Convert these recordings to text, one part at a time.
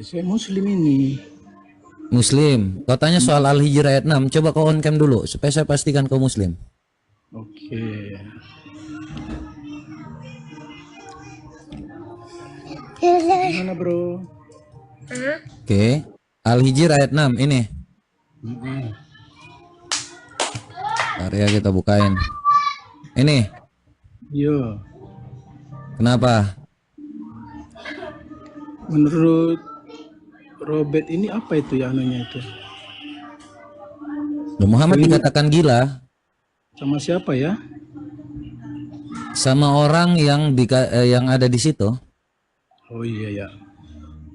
Saya Muslim ini. Muslim. Kau tanya soal Al-Hijr ayat 6. Coba kau on cam dulu supaya saya pastikan kau Muslim. Oke. Gimana bro? Oke. Al-Hijr ayat 6 ini. Bentar ya kita bukain. Ini. Yo. Kenapa? Menurut Robert ini apa itu ya anunya itu? Muhammad dikatakan gila Sama siapa ya? sama orang yang ada di situ. Oh iya ya.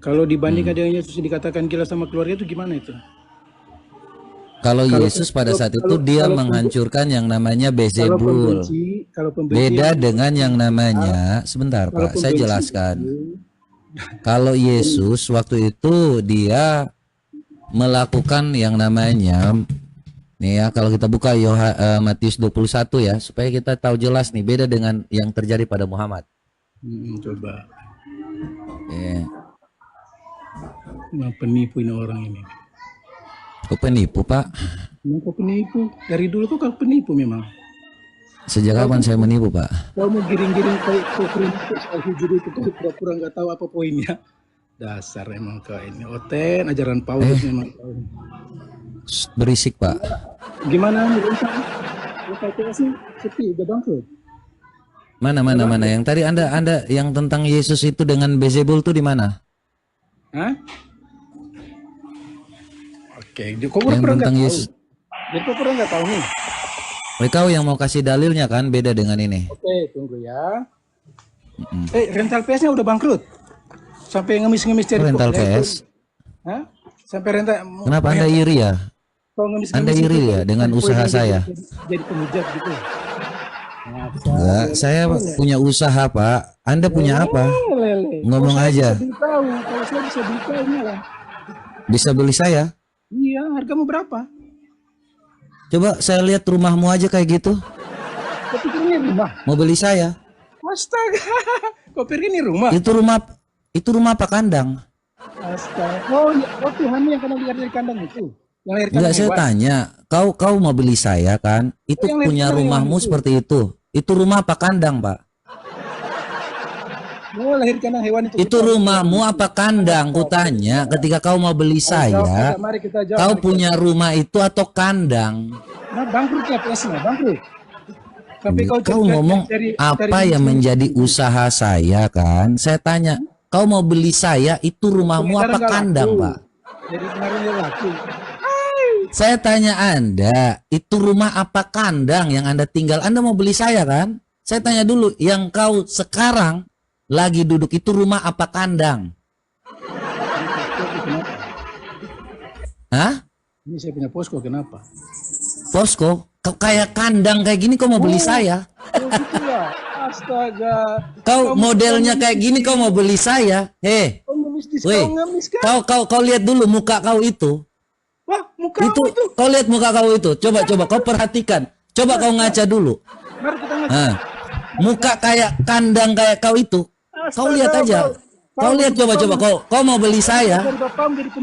Kalau dibandingkan dengan Yesus dikatakan gila sama keluarga itu gimana itu? Kalau Yesus pada saat itu dia menghancurkan yang namanya Bezebul. Beda dengan yang namanya, sebentar Pak, saya jelaskan. Kalau Yesus waktu itu dia melakukan yang namanya, nih ya, kalau kita buka Matius 21 ya, supaya kita tahu jelas nih, beda dengan yang terjadi pada Muhammad. Coba. Nah, penipu ini orang ini. Kok penipu Pak? Kok penipu? Dari dulu kok kau penipu memang. Sejak kapan saya menipu Pak? Kau mau giring-giring kau soal hijau itu kau pura-pura nggak tahu apa poinnya. Dasar emang kau ini. Oten ajaran Paulus memang kau. Berisik Pak. Gimana nih Rental? Rental sih sepi udah bangkrut. Mana yang tadi Anda yang tentang Yesus itu dengan Bezebul tuh di mana? Hah? Oke, kau Yang pura tentang nggak tahu. Yesus. Jadi kau pura nggak tahu nih. Kau yang mau kasih dalilnya kan beda dengan ini. Oke, tunggu ya. Rental PS-nya udah bangkrut. Sampai ngemis-ngemis cari Rental PS. Hah? Sampai rental. Kenapa Anda iri ya? Anda iri ya dengan usaha saya? Jadi pemujat gitu. Enggak, saya punya usaha Pak. Anda punya apa? Ngomong aja. Kalau saya bisa beli kau lah. Bisa beli saya? Iya, hargamu berapa? Coba saya lihat rumahmu aja kayak gitu. Kau pikir ini rumah? Mau beli saya? Astaga, kau pikir ini rumah? Itu rumah apa kandang? Astaga, oh Tuhan yang kena lihat dari kandang itu. Enggak, saya tanya, kau mau beli saya kan? Itu punya rumahmu seperti itu. Itu rumah apa kandang Pak? Oh, lahir kandang hewan itu. Itu rumahmu apa kandang? Kutanya, ketika kau mau beli saya, kau punya rumah itu atau kandang? Nah, bangkrut ya PS-nya, bangkrut. Kau ngomong apa yang menjadi usaha saya kan? Saya tanya, kau mau beli saya, itu rumahmu apa kandang Pak? Jadi kemarin dia laku. Saya tanya Anda, itu rumah apa kandang yang Anda tinggal? Anda mau beli saya kan? Saya tanya dulu, yang kau sekarang lagi duduk itu rumah apa kandang? Hah? Ini saya punya posko, kenapa? Posko? Kau kayak kandang kayak gini kau mau beli saya? Gitu ya? Astaga. Kau modelnya kayak gini kau mau beli saya? Kau lihat dulu muka kau itu. Wah, muka itu. Kau lihat muka kau itu. Coba kau perhatikan. Coba kau ngaca dulu. Mari kita ngaca. Muka kayak kandang kayak kau itu. Kau lihat aja. Kau lihat coba kau mau beli saya.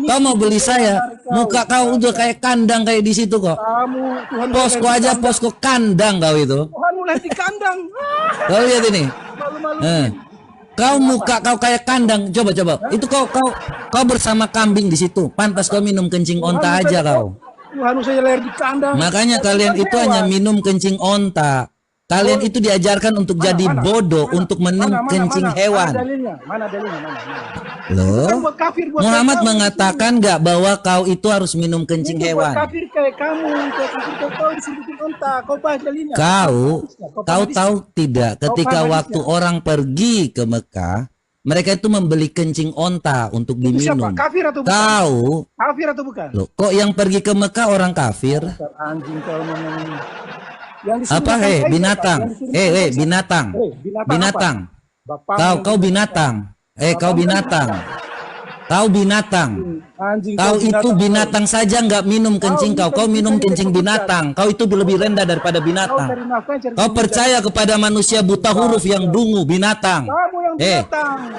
Kau mau beli saya. Muka kau udah kayak kandang kayak di situ kok. Posko aja posko kandang kau itu. Tuhan mulai di kandang. Kau lihat ini. Kau muka kau kayak kandang. Coba. Itu kau bersama kambing di situ. Pantas kau minum kencing onta aja kau. Tuhan saya lahir di kandang. Makanya kalian itu hanya minum kencing onta. Kalian itu diajarkan untuk jadi bodoh, untuk minum kencing hewan. Mana dalilnya? Loh, Muhammad mengatakan nggak bahwa kau itu harus minum kencing hewan. Kafir kayak kamu, kau disebutin onta, kau bahas dalilnya. Kau tahu tidak, ketika waktu orang pergi ke Mekah, mereka itu membeli kencing onta untuk diminum. Kafir atau bukan? Kau kafir atau bukan? Loh, kok yang pergi ke Mekah orang kafir? Anjing kau ngomong. Apa binatang? Binatang. Binatang. Kau binatang. Kau binatang. Kau binatang. Anjing, Kau itu binatang saja nggak minum kencing kau. Kau minum kencing binatang. Kau itu lebih rendah daripada binatang. Kau percaya kepada manusia buta huruf yang dungu binatang.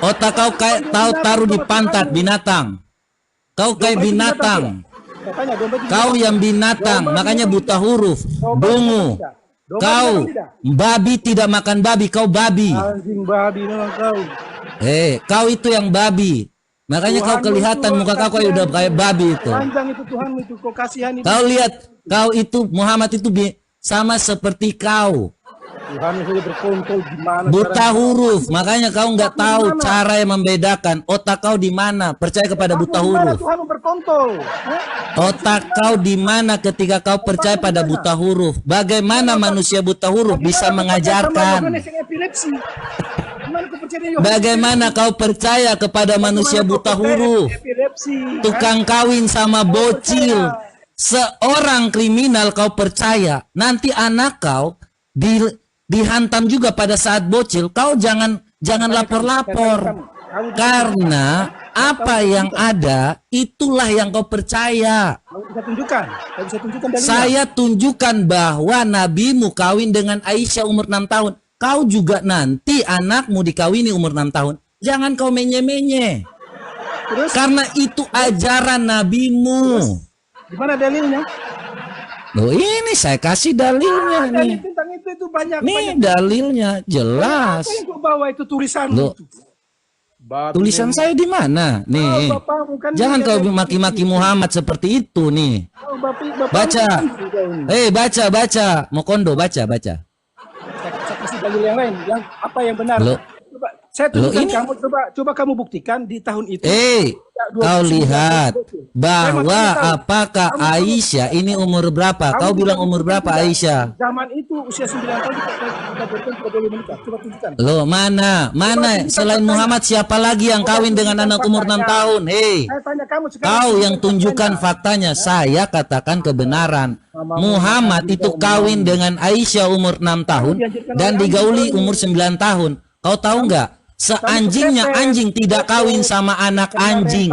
Otak kau kayak taruh di pantat binatang. Kau kayak binatang. Kau yang binatang, makanya buta huruf, dungu. Kau babi tidak makan babi, kau babi. Anjing babi memang kau. Kau itu yang babi. Makanya kau kelihatan muka kau kayak udah kayak babi itu. Panjang itu Tuhanmu itu, kau kasihani. Kau lihat, kau itu Muhammad itu sama seperti kau. Tuhan sudah berkontol gimana? Buta huruf, makanya kau nggak tahu cara yang membedakan. Otak kau di mana? Percaya kepada buta huruf. Tuhan berkontol. Otak kau di mana ketika kau percaya pada buta huruf? Bagaimana manusia buta huruf bisa mengajarkan? Bagaimana kau percaya kepada manusia buta huruf? Tukang kawin sama bocil. Seorang kriminal kau percaya. Nanti anak kau dihantam juga pada saat bocil. Kau jangan lapor-lapor. Karena apa yang ada itulah yang kau percaya. Saya tunjukkan bahwa nabimu kawin dengan Aisyah umur 6 tahun. Kau juga nanti anakmu dikawini umur 6 tahun. Jangan kau menye-menye. Karena itu ajaran nabimu. Gimana dalilnya? Loh, ini saya kasih dalilnya nih. Itu banyak, nih dalilnya jelas. Apa yang kau bawa itu tulisan? Tulisan saya di mana? Nih. Jangan kau maki-maki Muhammad seperti itu nih. Baca. Baca. Mokondo baca. Saya kasih dalil yang lain, yang apa yang benar. Coba saya tunjukkan kamu, coba kamu buktikan di tahun itu. Kau lihat bahwa apakah Aisyah ini umur berapa? Kau bilang umur berapa Aisyah? Zaman itu usia 9 tahun kita boleh menikah. Coba tunjukkan. Loh, mana selain Muhammad siapa lagi yang kawin dengan anak umur 6 tahun? Kau yang tunjukkan faktanya. Saya katakan kebenaran. Muhammad itu kawin dengan Aisyah umur 6 tahun dan digauli umur 9 tahun. Kau tahu nggak? Seanjingnya anjing tidak kawin sama anak anjing.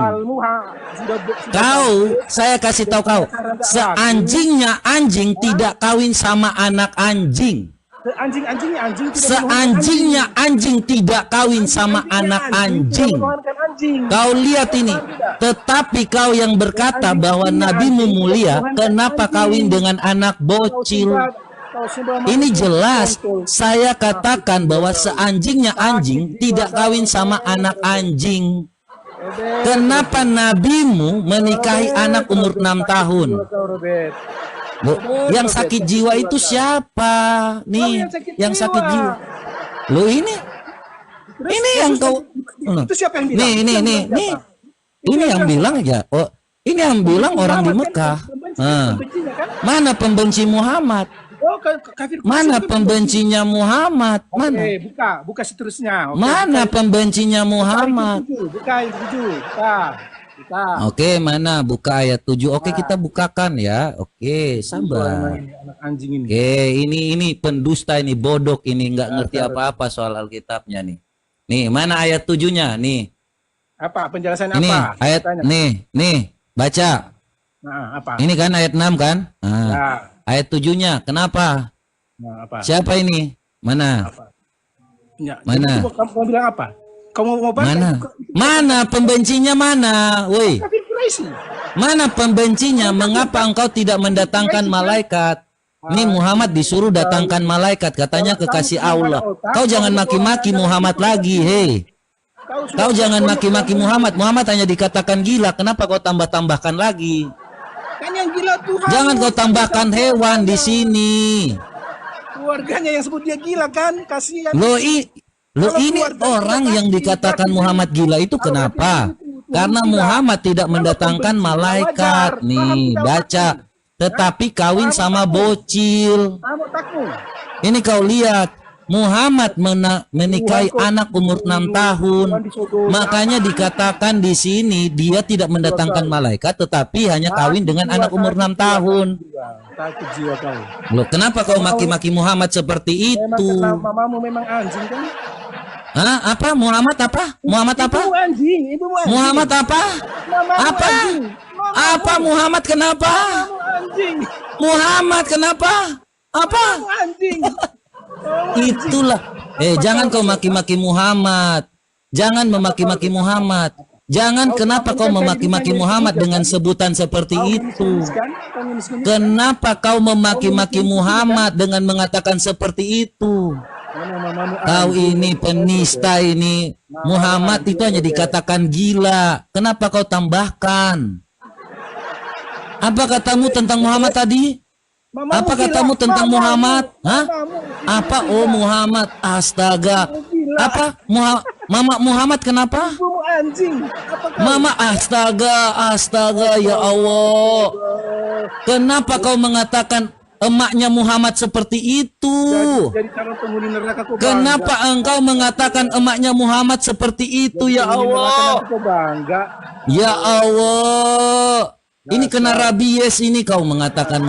Saya kasih tahu kau. Seanjingnya anjing tidak kawin sama anak anjing. Seanjingnya anjing tidak kawin sama anak anjing. Kau lihat ini. Tetapi kau yang berkata bahwa nabimu mulia, kenapa kawin dengan anak bocil? Ini jelas saya katakan bahwa seanjingnya anjing tidak kawin sama anak anjing. Kenapa nabimu menikahi anak umur 6 tahun? Loh, yang sakit jiwa itu siapa? Nih, yang sakit jiwa. Loh, ini yang kau nih. Ini yang bilang ya. Oh, ini yang bilang orang di Mekah. Mana pembenci Muhammad? Mana pembencinya Muhammad? Mana? Buka seterusnya. Mana pembencinya Muhammad? Oke, mana buka ayat 7? Oke, kita bukakan ya. Oke, sabar. Oke, ini pendusta ini, bodoh ini, nggak ngerti apa-apa soal Alkitabnya nih. Nih, mana ayat 7-nya? Nih. Apa penjelasan ini, apa? Ayat nih, baca. Nah, apa? Ini kan ayat 6 kan? Ayat 7-nya, kenapa? Apa? Siapa ini? Mana? Mana? Kamu bilang apa? Kamu mau baca? Mana pembencinya mana? Woi. Mana pembencinya? Mengapa engkau tidak mendatangkan malaikat? Ini Muhammad disuruh datangkan malaikat, katanya kekasih Allah. Kau jangan maki-maki Muhammad lagi, hei. Kau jangan maki-maki Muhammad. Muhammad hanya dikatakan gila. Kenapa kau tambah-tambahkan lagi? Kan yang gila Tuhan. Jangan kau tambahkan hewan di sini. Keluarganya yang sebut dia gila kan? Kasihan. Loh, ini orang yang dikatakan Muhammad gila itu kenapa? Karena Muhammad tidak mendatangkan malaikat. Nih, baca. Tetapi kawin sama bocil. Ini kau lihat. Muhammad menikahi anak umur 6 tahun. Makanya dikatakan di sini dia tidak mendatangkan malaikat, tetapi hanya kawin dengan anak umur 6 tahun. Loh, kenapa kau maki-maki Muhammad seperti itu? Mamamu memang anjing kan? Hah? Apa? Muhammad apa? Muhammad apa? Ibumu anjing, ibumu anjing. Muhammad apa? Mamamu Apa? anjing. Apa Muhammad kenapa? Mamamu anjing. Muhammad kenapa? Apa? Mamamu anjing. Itulah. Jangan kau maki-maki Muhammad. Jangan memaki-maki Muhammad. Jangan, kenapa kau memaki-maki Muhammad dengan sebutan seperti itu? Kenapa kau memaki-maki Muhammad dengan mengatakan seperti itu? Kau ini penista ini. Muhammad itu hanya dikatakan gila. Kenapa kau tambahkan? Apa katamu tentang Muhammad tadi? Apa katamu tentang Muhammad? Hah? Apa? Oh, Muhammad. Astaga. Apa? Mama Muhammad kenapa? Mama, astaga, ya Allah. Kenapa kau mengatakan emaknya Muhammad seperti itu? Kenapa engkau mengatakan emaknya Muhammad seperti itu, ya Allah? Ya Allah. Ini kena rabies ini kau mengatakan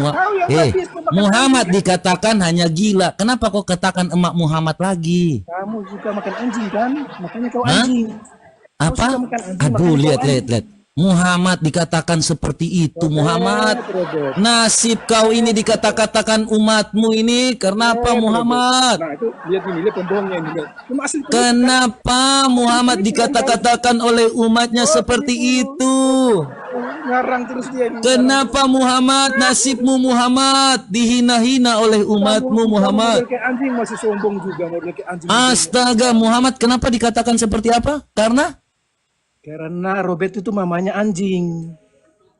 Muhammad dikatakan hanya gila. Kenapa kau katakan emak Muhammad lagi? Kamu suka makan anjing kan? Makanya kau anjing. Apa? Aduh, lihat. Muhammad dikatakan seperti itu. Muhammad, nasib kau ini dikatakan umatmu ini. Kenapa Muhammad? Nah, itu lihat ini, lihat pembohongnya ini. Kenapa Muhammad dikatakan oleh umatnya seperti itu? Ngarang terus dia. Kenapa Muhammad, nasibmu Muhammad dihina-hina oleh umatmu Muhammad? Anjing masih sombong juga, Astaga, Muhammad kenapa dikatakan seperti apa? Karena Robert itu mamanya anjing.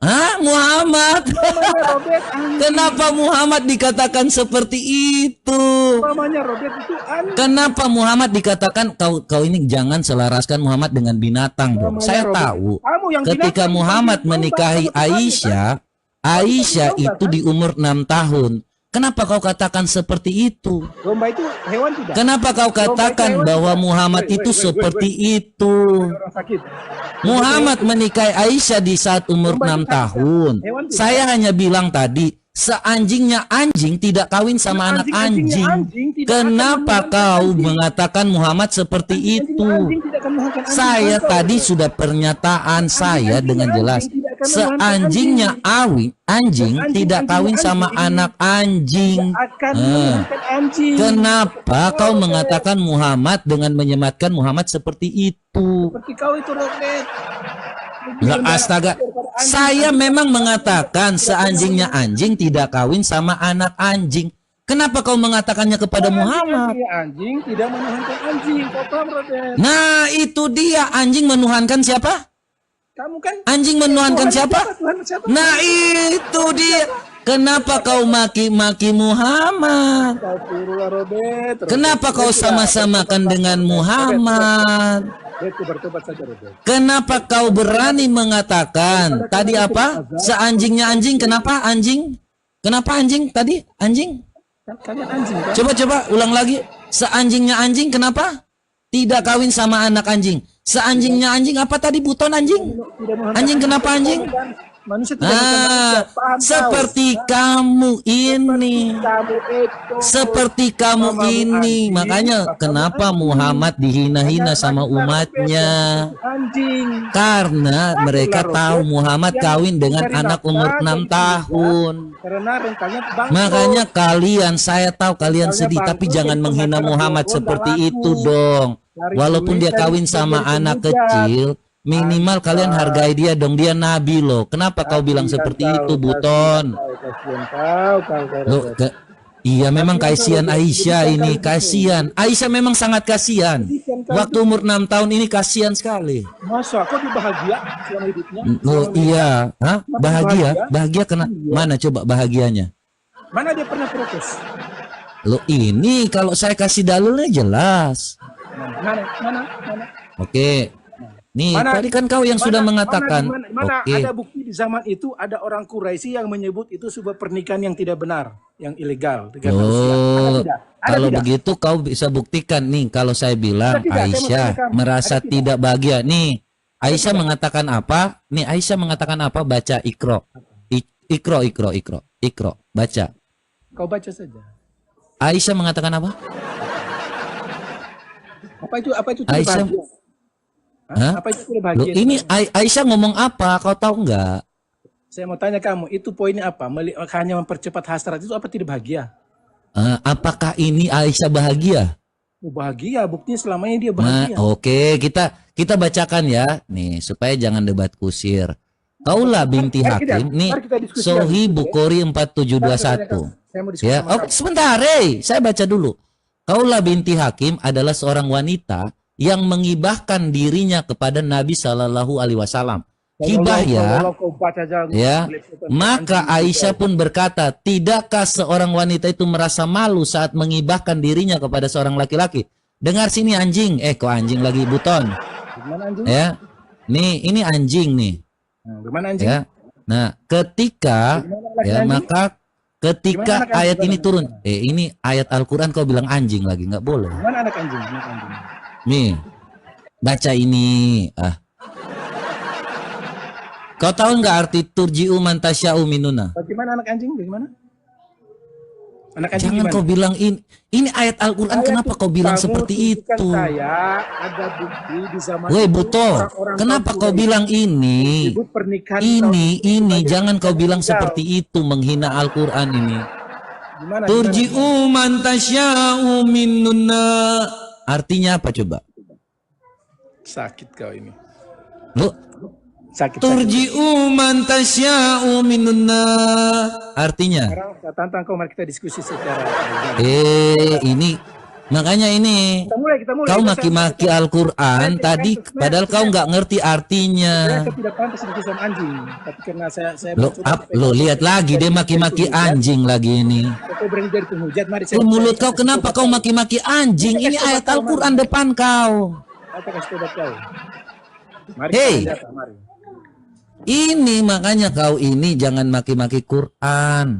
Hah? Muhammad? Mamanya Robert anjing. Kenapa Muhammad dikatakan seperti itu? Mamanya Robert itu anjing. Kenapa Muhammad dikatakan kau ini jangan selaraskan Muhammad dengan binatang dong. Saya tahu ketika Muhammad menikahi Aisyah, Aisyah itu di umur 6 tahun. Kenapa kau katakan seperti itu? Domba itu hewan tidak? Kenapa kau katakan bahwa Muhammad itu seperti itu? Muhammad menikahi Aisyah di saat umur 6 tahun. Saya hanya bilang tadi, seanjingnya anjing tidak kawin sama anak anjing. Kenapa kau mengatakan Muhammad seperti itu? Saya tadi sudah pernyataan saya dengan jelas. Seanjingnya anjing tidak kawin sama anak anjing. Kenapa kau mengatakan Muhammad dengan menyematkan Muhammad seperti itu? Seperti kau itu, Robert. Astaga, saya memang mengatakan seanjingnya anjing tidak kawin sama anak anjing. Kenapa kau mengatakannya kepada Muhammad? Anjing tidak menuhankan anjing. Nah, itu dia, anjing menuhankan siapa? Kamu kan anjing menuhankan siapa? Nah, itu dia. Kenapa kau maki-maki Muhammad? Kenapa kau sama-samakan dengan Muhammad? Kenapa kau berani mengatakan tadi apa? Seanjingnya anjing, kenapa anjing? Kenapa anjing tadi? Anjing? Coba ulang lagi. Seanjingnya anjing, kenapa? Tidak kawin sama anak anjing. Seanjingnya anjing apa tadi, buton anjing? Anjing kenapa anjing? Seperti kamu ini. Seperti kamu ini. Makanya kenapa Muhammad dihina-hina sama umatnya? Karena mereka tahu Muhammad kawin dengan anak umur 6 tahun. Makanya kalian, saya tahu kalian sedih, tapi jangan menghina Muhammad seperti itu dong. Walaupun dia kawin sama anak kecil, minimal kalian hargai dia dong, dia nabi loh. Kenapa kau bilang seperti itu, Buton? Iya, memang kasihan Aisyah ini, kasihan. Aisyah memang sangat kasihan. Waktu umur 6 tahun ini kasihan sekali. Masa kok dia bahagia selama hidupnya? Oh iya, hah? Bahagia? Bahagia kena mana coba bahagianya? Mana dia pernah protes? Loh, ini kalau saya kasih dalilnya jelas. Mana? Oke. Nih, tadi kan kau yang sudah mengatakan. Ada bukti di zaman itu ada orang Quraisy yang menyebut itu sebuah pernikahan yang tidak benar, yang ilegal. Kalau begitu kau bisa buktikan nih. Kalau saya bilang Aisyah merasa tidak bahagia. Nih, Aisyah mengatakan apa? Nih, Aisyah mengatakan apa? Baca Iqra. Iqra. Baca. Kau baca saja. Aisyah mengatakan apa? Apa itu tidak Aisyah, bahagia? hah? Apa itu tidak Loh, bahagia? ini Aisyah ngomong apa? Kau tahu nggak? Saya mau tanya kamu, itu poinnya apa? Hanya mempercepat hasrat itu apa tidak bahagia? Apakah ini Aisyah bahagia? Oh, bahagia, buktinya selama ini dia Nah, bahagia. oke, kita bacakan ya, nih supaya jangan debat kusir. Kaulah binti Hakim, nih Sahih Bukhari 4721. Ya, oke, sebentar, saya baca dulu. Kaulah binti Hakim adalah seorang wanita yang mengibahkan dirinya kepada Nabi Shallallahu Alaihi Wasallam. Hibah ya. Maka Aisyah pun berkata, tidakkah seorang wanita itu merasa malu saat mengibahkan dirinya kepada seorang laki-laki? Dengar sini anjing, kok anjing lagi Buton? Ya, nih ini anjing nih. Gimana anjing? Ya. Nah, ketika ya maka ketika ayat ini turun, ini ayat Al-Quran kau bilang anjing lagi, nggak boleh. Gimana anak anjing? Nih, baca ini. Kau tahu nggak arti turji'u man tasya'u minuna? Bagaimana anak anjing? Bagaimana? Anak anjing jangan gimana? Kau bilang ini ayat Al-Quran, kenapa kau bilang seperti itu? Saya ada bukti di zaman Woi Buto, kenapa kau bilang ini? Ini jangan kau bilang seperti itu, menghina Al-Quran ini. Turji'u man tasya'u minuna. Artinya apa coba? Sakit kau ini. Loh? Turji'u man tasya'u minunna. Artinya sekarang saya tantang kau, mari kita diskusi secara ini makanya ini kita mulai. Kau maki-maki Al-Quran tadi padahal kau nggak ngerti artinya. Saya tidak pantas diskusi anjing, tapi karena saya lo lihat lagi dia maki-maki anjing lagi ini. Mulut kau kenapa kau maki-maki anjing? Ini ayat Al-Quran depan kau. Hei, ini makanya kau ini jangan maki-maki Quran.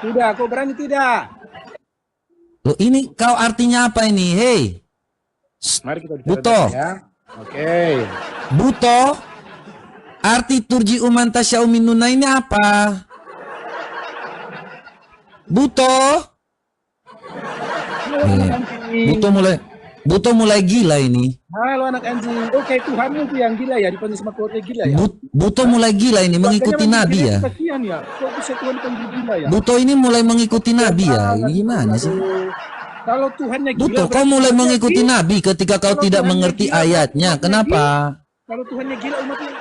Tidak, kau berani tidak? Loh, ini kau artinya apa ini? Hei, mari kita bicara Buto. Ya. Oke. Buto, arti turji'u man tasya'u minuna ini apa? Buto. Buto mulai gila ini. Halo anak anjing. Oke, Tuhanmu itu yang gila ya, dipanggil sama keluarga gila ya. Buto mulai gila ini mengikuti Nabi ya. Kasihan ya. Kok bisa Tuhan dipanggil gila ya? Buto ini mulai mengikuti Nabi ya. Ini gimana sih? Kalau Tuhannya gila, Buto, kau mulai mengikuti Nabi ketika kau tidak mengerti ayatnya. Kenapa? Kalau Tuhannya gila, umatnya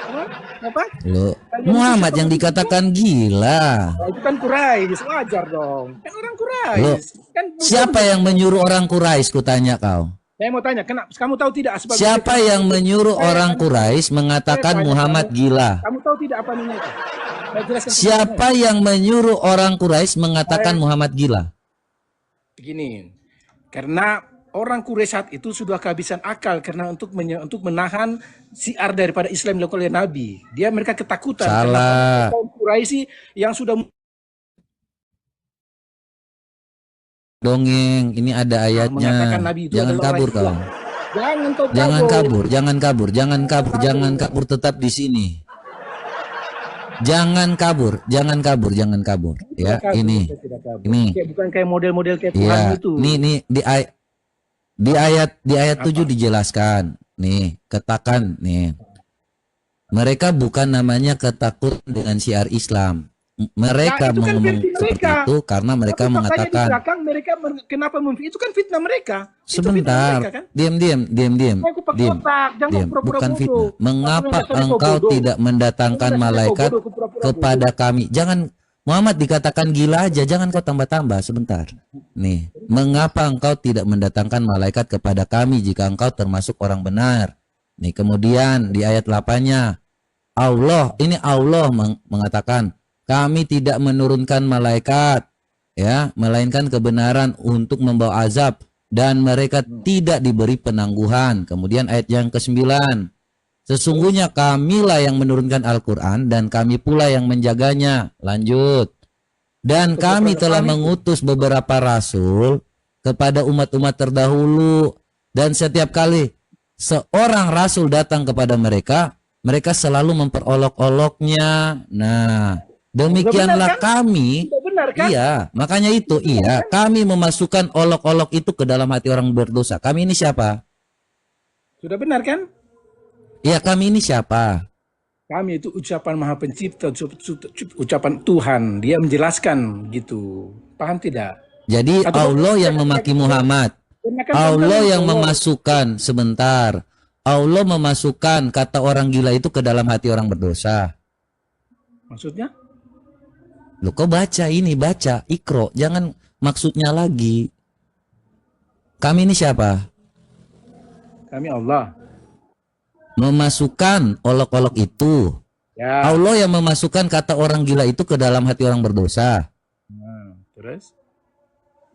apa? Loh, Muhammad yang dikatakan gila. Nah, itu kan Quraisy, wajar dong. Kan orang Quraisy. Loh, kan siapa yang menyuruh orang Quraisy? Kutanya kau. Saya mau tanya, kamu tahu tidak siapa yang menyuruh orang Quraisy mengatakan Muhammad gila? Kamu tahu tidak apa namanya itu? Siapa yang menyuruh orang Quraisy mengatakan Muhammad gila? Begini, karena orang Quraisy saat itu sudah kehabisan akal karena untuk menahan siar daripada Islam dilakukan oleh Nabi. Mereka ketakutan. Salah. Kaum Quraisy yang sudah dongeng, ini ada ayatnya. Jangan kabur kau. Jangan kabur, tetap di sini. Jangan kabur. Ya, ini. Bukan kayak model-model kayak Tuhan itu. Ini di ayat 7 dijelaskan. Nih, katakan nih. Mereka bukan namanya ketakutan dengan syiar Islam. Mereka ngomong seperti itu karena mereka mengatakan kenapa itu kan fitnah mereka. Sebentar, diam. Bukan fitnah. Mengapa engkau tidak mendatangkan malaikat kepada kami? Jangan Muhammad dikatakan gila aja, jangan kau tambah-tambah sebentar. Nih, mengapa engkau tidak mendatangkan malaikat kepada kami jika engkau termasuk orang benar? Nih, kemudian di ayat 8-nya Allah mengatakan kami tidak menurunkan malaikat ya, melainkan kebenaran untuk membawa azab dan mereka tidak diberi penangguhan. Kemudian ayat yang ke-9. Sesungguhnya kamilah yang menurunkan Al-Qur'an dan kami pula yang menjaganya. Lanjut. Dan kami telah mengutus beberapa rasul kepada umat-umat terdahulu dan setiap kali seorang rasul datang kepada mereka, mereka selalu memperolok-oloknya. Nah, demikianlah kami benar kan? Iya, makanya itu, iya. Kami memasukkan olok-olok itu ke dalam hati orang berdosa. Kami ini siapa? Sudah benar kan? Iya, kami ini siapa? Kami itu ucapan Maha Pencipta, ucapan Tuhan. Dia menjelaskan gitu. Paham tidak? Jadi Atau Allah yang memaki Muhammad. karena kan Allah yang Allah. memasukkan, sebentar. Allah memasukkan kata orang gila itu ke dalam hati orang berdosa. Maksudnya? Loh, kau baca ini, baca, Iqra, jangan maksudnya lagi. Kami ini siapa? Kami Allah. Memasukkan olok-olok itu. Ya. Allah yang memasukkan kata orang gila itu ke dalam hati orang berdosa. Nah, terus?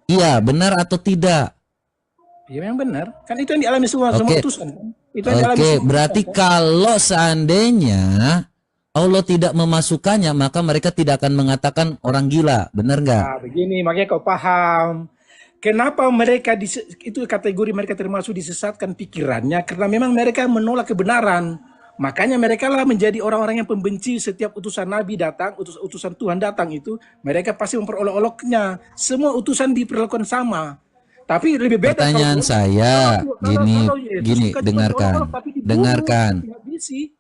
Iya, benar atau tidak? Ya memang benar. Kan itu yang dialami semua utusan kan? Itu yang dialami Oke, semua berarti utusan, kan? kalau seandainya Allah tidak memasukkannya, maka mereka tidak akan mengatakan orang gila. Benar nggak? Nah, begini, makanya kau paham. Kenapa mereka itu kategori mereka termasuk disesatkan pikirannya? Karena memang mereka menolak kebenaran. Makanya mereka lah menjadi orang-orang yang pembenci setiap utusan Nabi datang, utusan Tuhan datang itu. Mereka pasti memperolok-oloknya. Semua utusan diperlakukan sama. Tapi lebih beda. Pertanyaan saya gini, dengarkan, dengarkan.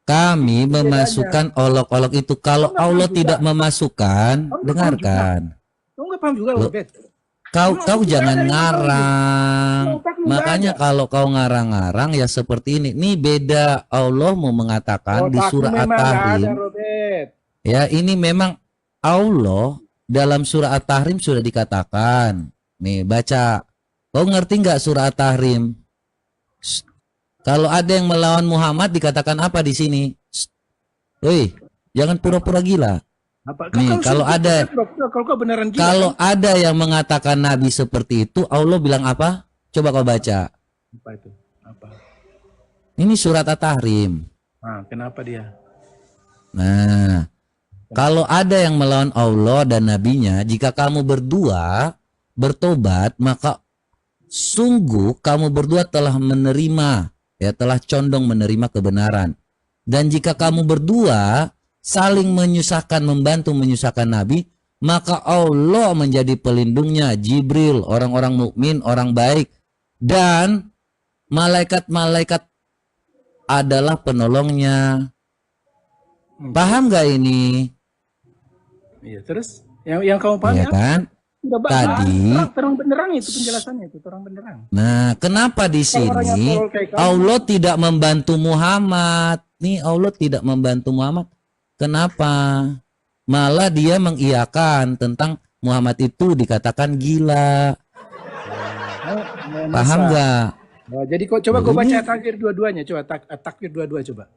Kami memasukkan olok-olok itu. Kalau Allah tidak memasukkan, dengarkan. Kau nggak paham juga, Robert? Kau jangan ngarang. Makanya kalau kau ngarang-ngarang ya seperti ini. Ini beda. Allah mau mengatakan di surah At-Tahrim. Ya, ini memang Allah dalam surah At-Tahrim sudah dikatakan. Nih, baca. Kau ngerti nggak surah At-Tahrim? Kalau ada yang melawan Muhammad dikatakan apa di sini? Woi, jangan pura-pura gila. Nih, kalau ada kalau ada yang mengatakan Nabi seperti itu, Allah bilang apa? Coba kau baca. Apa itu? Apa? Ini surat At-Tahrim. Nah, kenapa dia? Nah, kalau ada yang melawan Allah dan Nabinya, jika kamu berdua bertobat, maka sungguh kamu berdua telah menerima, ya telah condong menerima kebenaran. Dan jika kamu berdua saling menyusahkan, membantu menyusahkan Nabi, maka Allah menjadi pelindungnya, Jibril, orang-orang mukmin, orang baik, dan malaikat-malaikat adalah penolongnya. Paham gak ini? Iya, terus yang kamu paham ya kan? Tadi terang benderang itu penjelasannya itu terang benderang. Nah, kenapa di sini Allah tidak membantu Muhammad? Nih, Allah tidak membantu Muhammad. Kenapa? Malah dia mengiyakan tentang Muhammad itu dikatakan gila. Paham nggak? Oh, jadi kok coba kau baca takbir dua-duanya, coba takbir dua-dua coba.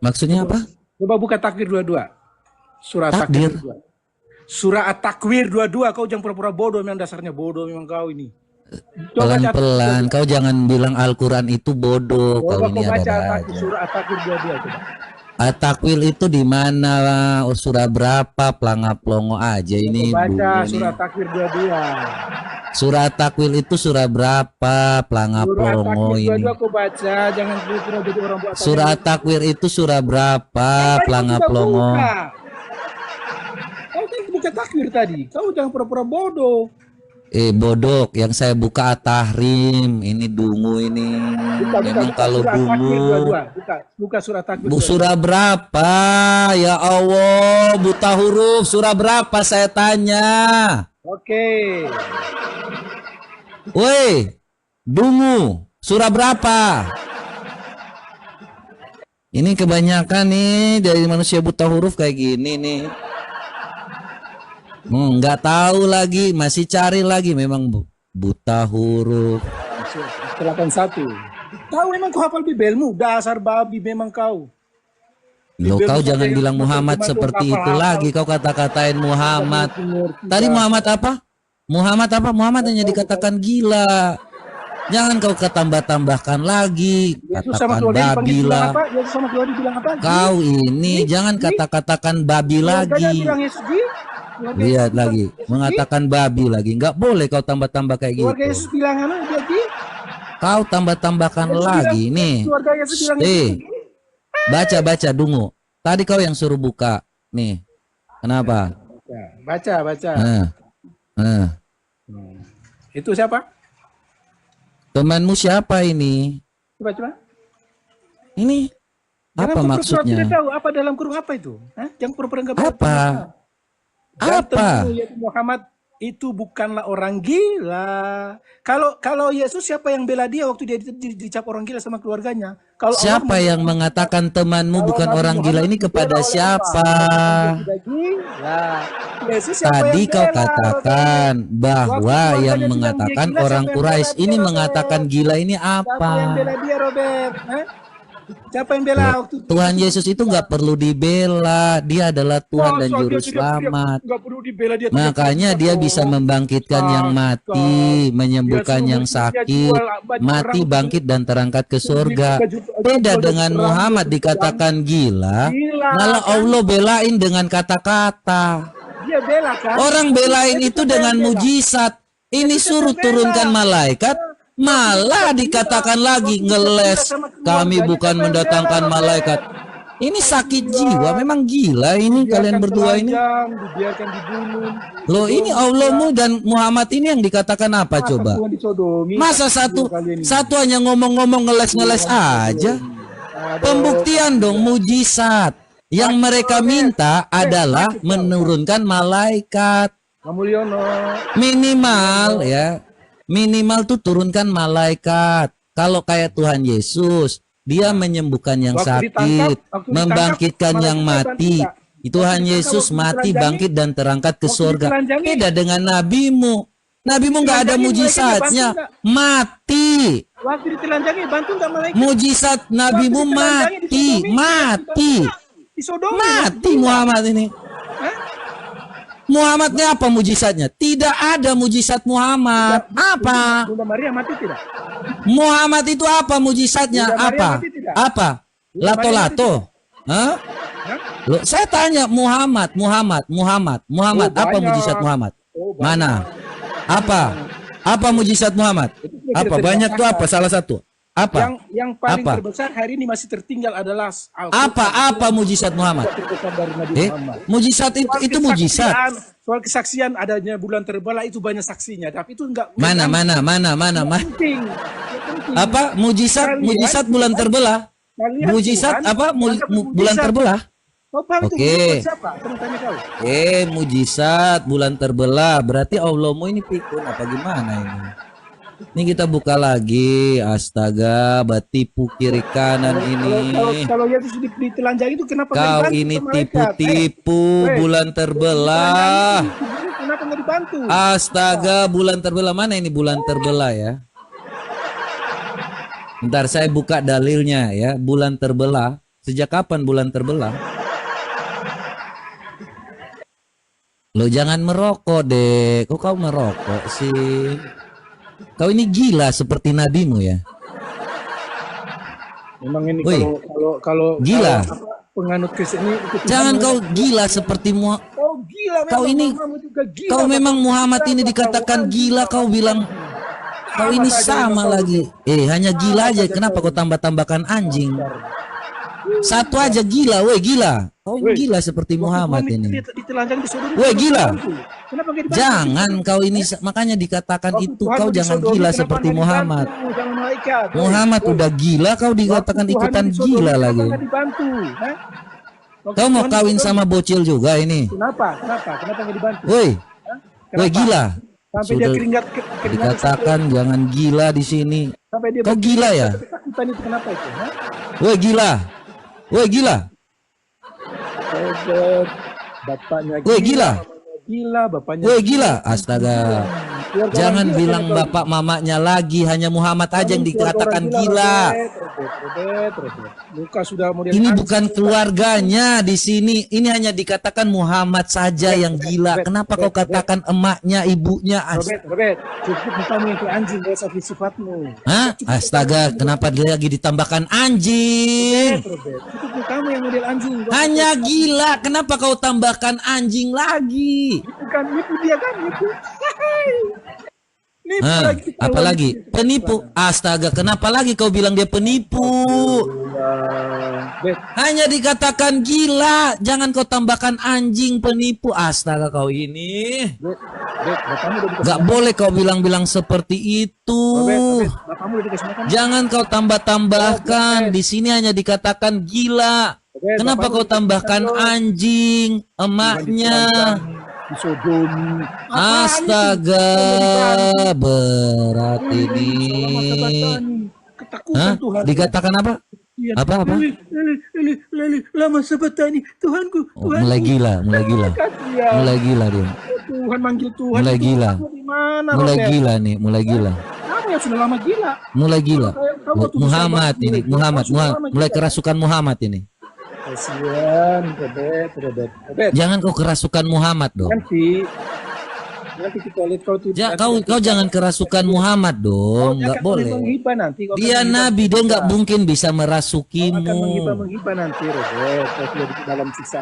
Maksudnya apa? Coba buka takbir dua-dua. Surah takbir. Surah At-Takwir 22. Kau jangan pura-pura bodoh, memang dasarnya bodoh memang kau ini. Pelan-pelan, kau jangan bilang Al-Quran itu bodoh. Coba kau ini ada aja. Surah At-Takwir 22 coba. At-Takwil itu di mana? Surah berapa? Pelangap-pelongo aja ini. Baca surah At-Takwir 22. Surah At-Takwil itu surah berapa? Pelangap-pelongo ini. Surah At-Takwir 22 kau baca, jangan pura-pura jadi orang buat. Surah At-Takwir itu surah berapa? Pelangap-pelongo. Kau kan buka takwir tadi. Kau jangan pura-pura bodoh. Bodok, yang saya buka At-Tahrim. Ini dungu ini. Memang kalau dungu. Buka surah Takwir. Surah berapa? Ya Allah, buta huruf. Surah berapa saya tanya? Oke. Woi, dungu. Surah berapa? Ini kebanyakan nih dari manusia buta huruf kayak gini nih. Nggak tahu lagi, masih cari lagi, memang buta huruf. 81. Kau memang kau hafal Bibelmu, dasar babi memang kau. Loh, kau jangan bilang Muhammad seperti itu lagi, kau kata-katain Muhammad. Tadi Muhammad apa? Muhammad apa? Muhammad hanya dikatakan gila. Jangan kau ketambah-tambahkan lagi, katakan babi lah. Kau ini jangan kata-katakan babi lagi. Lihat lagi, mengatakan babi lagi. Nggak boleh kau tambah-tambah kayak gitu. Kau tambah-tambahkan lagi nih. Baca dungu. Tadi kau yang suruh buka nih. Kenapa? Baca, baca. Nah, nah. Itu siapa? Temanmu siapa ini? Coba, coba. Ini Jangan apa kau pura-pura maksudnya? tidak tahu apa dalam kurung apa itu. Hah? Jangan pura-pura nggak tahu. Apa? Dan Apa? tentu yaitu Muhammad itu bukanlah orang gila. Kalau Yesus siapa yang bela dia waktu dia dicap orang gila sama keluarganya? Kalau Siapa yang mengatakan temanmu bukan Nabi orang gila Muhammad ini kepada dibela oleh siapa? Allah, dia tidak gila. Yesus siapa Tadi yang kau bela, katakan bahwa Waktu yang keluarganya bilang mengatakan dia gila, orang siapa yang Quraisy bela dia, ini Robert? mengatakan gila ini Siapa yang apa? bela dia, Robert? Hah? Siapa yang bela waktu itu? Tuhan Yesus itu nggak perlu dibela, dia adalah Tuhan dan Masa Juru dia tidak Selamat. nggak perlu dibela, dia tidak Makanya perlu dia dibela. bisa membangkitkan yang mati, menyembuhkan Dia yang suruh dia sakit, jual baju mati perang, bangkit dan terangkat ke surga. Beda jual baju dengan perang, Muhammad jual dikatakan gila, Gila, malah kan? Allah belain dengan kata-kata. Dia bela kan? Orang belain Yesus itu siapa dengan yang bela? mujizat. Ini Yesus suruh siapa yang bela? turunkan malaikat, malah dikatakan lagi ngeles. Kami bukan mendatangkan malaikat. Ini sakit jiwa, memang gila ini kalian berdua ini. Dibiarkan dibunuh. Loh ini Allahmu dan Muhammad ini yang dikatakan apa coba? Tuhan disodomi. Masa satu hanya ngomong-ngomong ngeles-ngeles aja? Pembuktian dong mujizat. Yang mereka minta adalah menurunkan malaikat. Mulyono. Minimal ya. Minimal tuh turunkan malaikat. Kalau kayak Tuhan Yesus, dia menyembuhkan yang sakit, membangkitkan yang mati. Tuhan Yesus mati, bangkit dan terangkat ke surga. Beda dengan nabimu. Nabimu nggak ada mujizatnya, mati. Waktu ditelanjangi bantu nggak malaikat? Mujizat nabimu mati, mati. Disodomi. Mati Muhammad ini. Muhammadnya apa mujizatnya? Tidak ada mujizat Muhammad. Apa? Bunda Maria mati tidak? Muhammad itu apa mujizatnya? Apa? Apa? Lato-lato? Hah? Loh, saya tanya Muhammad. Apa mujizat Muhammad? Mana? Apa? Apa mujizat Muhammad? Apa? Banyak tuh apa? Salah satu. Apa? Yang paling terbesar hari ini masih tertinggal adalah apa mujizat Muhammad? Mujizat itu mujizat. Soal kesaksian adanya bulan terbelah itu banyak saksinya, tapi itu enggak. Mana? Apa? Mujizat bulan terbelah. Mujizat apa? Bulan terbelah. Oke. Mujizat bulan terbelah. Berarti Allahmu ini pikun apa gimana ini? Ini kita buka lagi, astaga, batipu kiri kanan ini. Kalau Yesus ditelanjangi itu kenapa kau ini tipu-tipu bulan terbelah? Kenapa nggak dibantu? Astaga, bulan terbelah mana ini bulan terbelah ya? Bentar saya buka dalilnya ya, bulan terbelah. Sejak kapan bulan terbelah? Lo jangan merokok deh, kok kau merokok sih? Kau ini gila seperti nabimu ya. Memang ini kalau gila. Penganut Kristen ini jangan kau gila seperti gila. Kau ini gila, kau memang Muhammad ini dikatakan gila, kau bilang kau ini sama lagi. Hanya gila aja, kenapa kau tambah-tambahkan anjing? Satu aja gila, woi gila. Kau gila seperti Muhammad ini. Woi gila. Jangan kau ini, makanya dikatakan itu kau jangan gila seperti Muhammad. Muhammad udah gila, kau dikatakan ikutan gila lagi. Kau mau kawin sama bocil juga ini? Kenapa nggak dibantu? Woi gila. Sampai dia keringat dikatakan jangan gila di sini. Kau gila ya? Kenapa itu? Woi gila. Woi gila. Bapaknya woi gila. Bapaknya. Woi gila, astaga. Jangan bilang bapak mamanya lagi, hanya Muhammad aja yang dikatakan gila. Ini bukan keluarganya di sini. Ini hanya dikatakan Muhammad saja yang gila. Kenapa kau katakan emaknya, ibunya? Robert, cukup kamu yang ke anjing, gak usah sifatmu. Hah? Astaga, kenapa dia lagi ditambahkan anjing? Cukup kamu yang model anjing. Hanya gila, kenapa kau tambahkan anjing lagi? Bukan itu dia kan itu. Apalagi penipu. Astaga, kenapa lagi kau bilang dia penipu? Bet, Hanya dikatakan gila, jangan kau tambahkan anjing penipu. Astaga kau ini. bet, bapakmu udah dikasih Gak makan. boleh kau bilang-bilang seperti itu. Bapakmu udah dikasih makan. Jangan kau tambah-tambahkan. Di sini hanya dikatakan gila. Kenapa kau tambahkan anjing, emaknya? Disodomi. Astaga, berat ini. Ketakutan Hah? Tuhan. Dikatakan apa? Iya. Apa? Lama sebatani. Tuhanku. Oh, mulai gila dia. Tuhan manggil Tuhan. Mulai gila. Di mana, Mulai Robert? gila nih, mulai gila. Kamu yang sudah lama gila. Mulai gila. Kamu tuh Muhammad bisa ini, bantu. Muhammad, Kamu sudah lama mulai gila. kerasukan Muhammad ini. Kasihan, Robert. Jangan kau kerasukan Muhammad dong. Nanti kita lihat kau tuh. Kau jangan kerasukan Muhammad dong, nggak boleh. Nanti. Dia nabi, dia nggak mungkin bisa Kau akan merasukimu. menghibah nanti, Robert. Kau sudah di dalam siksa.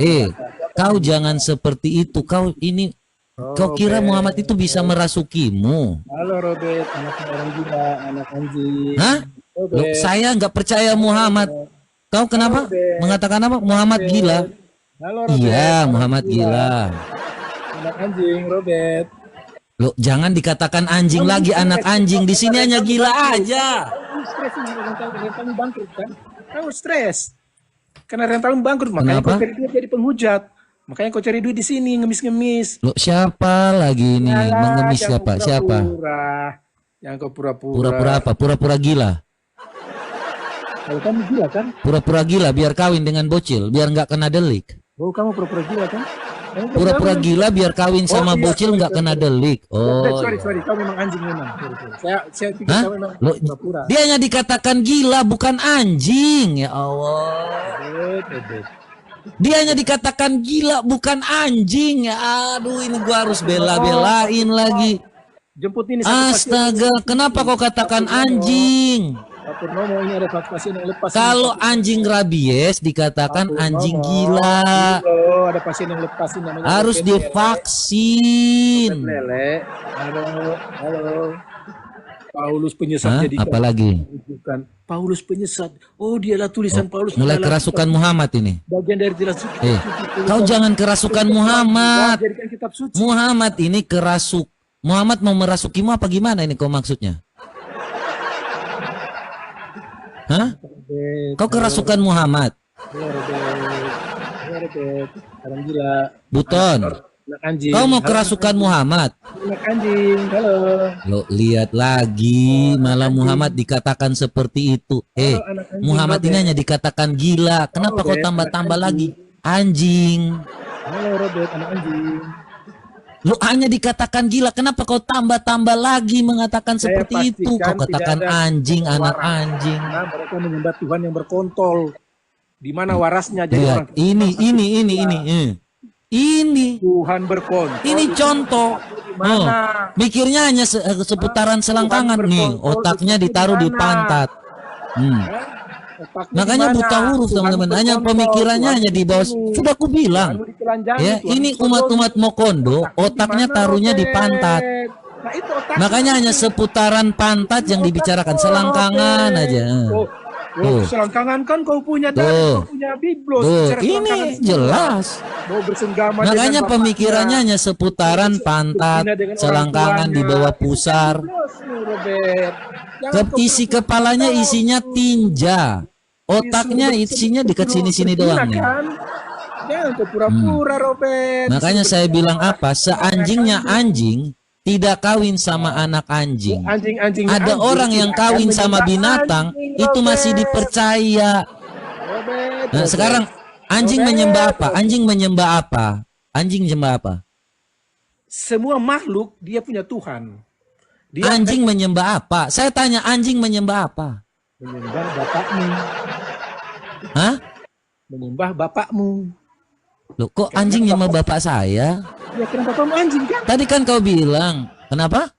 Kau jangan seperti itu. Kau ini, kau kira Muhammad itu bisa merasukimu? Halo Robert, anak orang gila, anak anjing. Hah? Loh, saya nggak percaya Muhammad. Kau kenapa mengatakan apa? Muhammad gila. Halo Robert. Iya, Muhammad gila. Anak anjing, Robert. Loh, jangan dikatakan anjing lagi, anak anjing. Di sini hanya gila aja. Kamu stres ini, rentalmu bangkrut kan? Kamu stres. Karena rentalmu bangkrut, makanya Kenapa? kau cari duit jadi penghujat. Makanya kau cari duit di sini, ngemis-ngemis. Loh, siapa lagi ini? Mengemis siapa? Siapa? Yang kau pura-pura. Pura-pura apa? Pura-pura gila. Kalau kamu gila kan? Pura-pura gila biar kawin dengan bocil, biar nggak kena delik. Oh, kamu pura-pura gila kan? Pura-pura gila biar kawin sama bocil nggak kena delik. Oh, Sorry, kau memang anjing memang. Saya pikir hah? kau memang Loh, pura-pura. dia hanya dikatakan gila, bukan anjing. Ya Allah. Dia hanya dikatakan gila, bukan anjing. Ya aduh, ini gua harus bela-belain lagi. Jemput ini satu Astaga, kenapa kau katakan anjing? Pak Purnomo, ini ada satu pasien yang lepas. Kalau anjing rabies dikatakan anjing gila. Oh, ada pasien yang lepas ini namanya. Harus Robert divaksin. Lele. Halo. Paulus penyesat Hah? jadi Apalagi? bukan Paulus penyesat. Oh, dialah tulisan Paulus. Mulai adalah kerasukan Muhammad ini. bagian dari kitab suci. Kau jangan kerasukan Muhammad. Jadikan kitab suci. Muhammad ini kerasuk. Muhammad mau merasukimu apa gimana ini kau maksudnya? Hah? Kau kerasukan Muhammad? Robert. Orang gila. Buton. Anak anjing. Kau mau kerasukan Muhammad? Anak anjing. Halo. Lo lihat lagi, malah Muhammad dikatakan seperti itu. anak anjing, Muhammad ini Robert. hanya dikatakan gila. Kenapa kau Robert, tambah-tambah anak lagi? Anjing. Halo Robert, anak anjing. Lo hanya dikatakan gila. Kenapa kau tambah-tambah lagi mengatakan Saya seperti itu? Kau pastikan katakan tidak ada anjing, anak suara. anjing. Nah, mereka menyembah Tuhan yang berkontol. Di mana warasnya jadi Lihat, orang ini. Tuhan berkontol. Ini contoh. Di mana? Mikirnya hanya seputaran selangkangan nih. Otaknya ditaruh di pantat. Otaknya Makanya di mana? buta huruf Tuhan teman-teman. Hanya berkontol. pemikirannya Tuhan hanya di bawah. dibunuh. Sudah aku bilang. Tuhan ditelanjangi, Ya, Tuhan ini disodomi. umat-umat Mokondo, otaknya Di mana, taruhnya di Robert? pantat. Nah, itu otaknya. Makanya hanya seputaran pantat yang dibicarakan, selangkangan aja. Selangkangan kan kau punya Tuh. dari kau punya biblos. Tuh, Bicara ini selangkangan semua. jelas. Mau bersenggama Makanya dengan bapaknya. pemikirannya hanya seputaran pantat, Berzina dengan orang selangkangan di tuanya. bawah pusar. Biblos, Robert. Jangan kau Isi pura-pura kepalanya tahu. isinya tinja. Otaknya isinya dekat sini-sini doang nih. Kan? Jangan kau pura-pura, Robert. Makanya saya bilang apa? Seanjingnya anjing tidak kawin sama anak anjing. Anjing-anjing. Ada orang yang kawin sama binatang itu masih dipercaya. Nah, sekarang anjing menyembah apa? Anjing menyembah apa? Anjing menyembah apa? Semua makhluk dia punya Tuhan. Dia Anjing menyembah apa? Saya tanya, anjing menyembah apa? menyembah bapakmu. Hah? Menyembah bapakmu. Loh, kok anjing menyembah bapak saya? Ya kenapa kamu anjing kan? Tadi kan kau bilang, kenapa?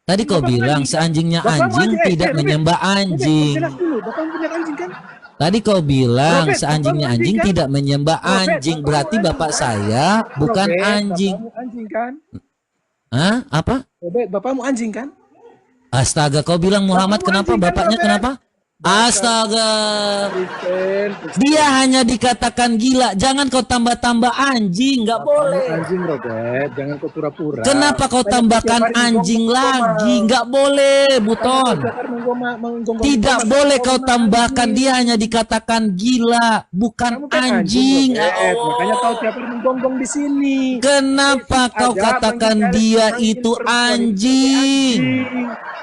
Tadi kau bilang seanjingnya anjing tidak menyembah anjing. Jelas dulu, bapakmu punya anjing kan? Tadi kau bilang Robert, seanjingnya bapakmu anjing anjing kan? tidak menyembah Robert, anjing. bapakmu Berarti anjing bapak kan? saya bukan Robert, anjing. Bapakmu anjing kan? Hah? Apa? Robert, bapakmu anjing kan? Astaga, kau bilang Muhammad Bapakmu kenapa? anjing kan, Bapaknya Robert? kenapa? Astaga. Kristen. Dia hanya dikatakan gila. Jangan kau tambah-tambah anjing, nggak boleh. Anjing Robert, jangan kau pura-pura. Kenapa kau tambahkan anjing lagi? Nggak boleh, Buton. Tidak boleh kau tambahkan. Dia hanya dikatakan gila, bukan anjing. Makanya kau tiap hari menggonggong di sini. Kenapa kau katakan dia itu anjing?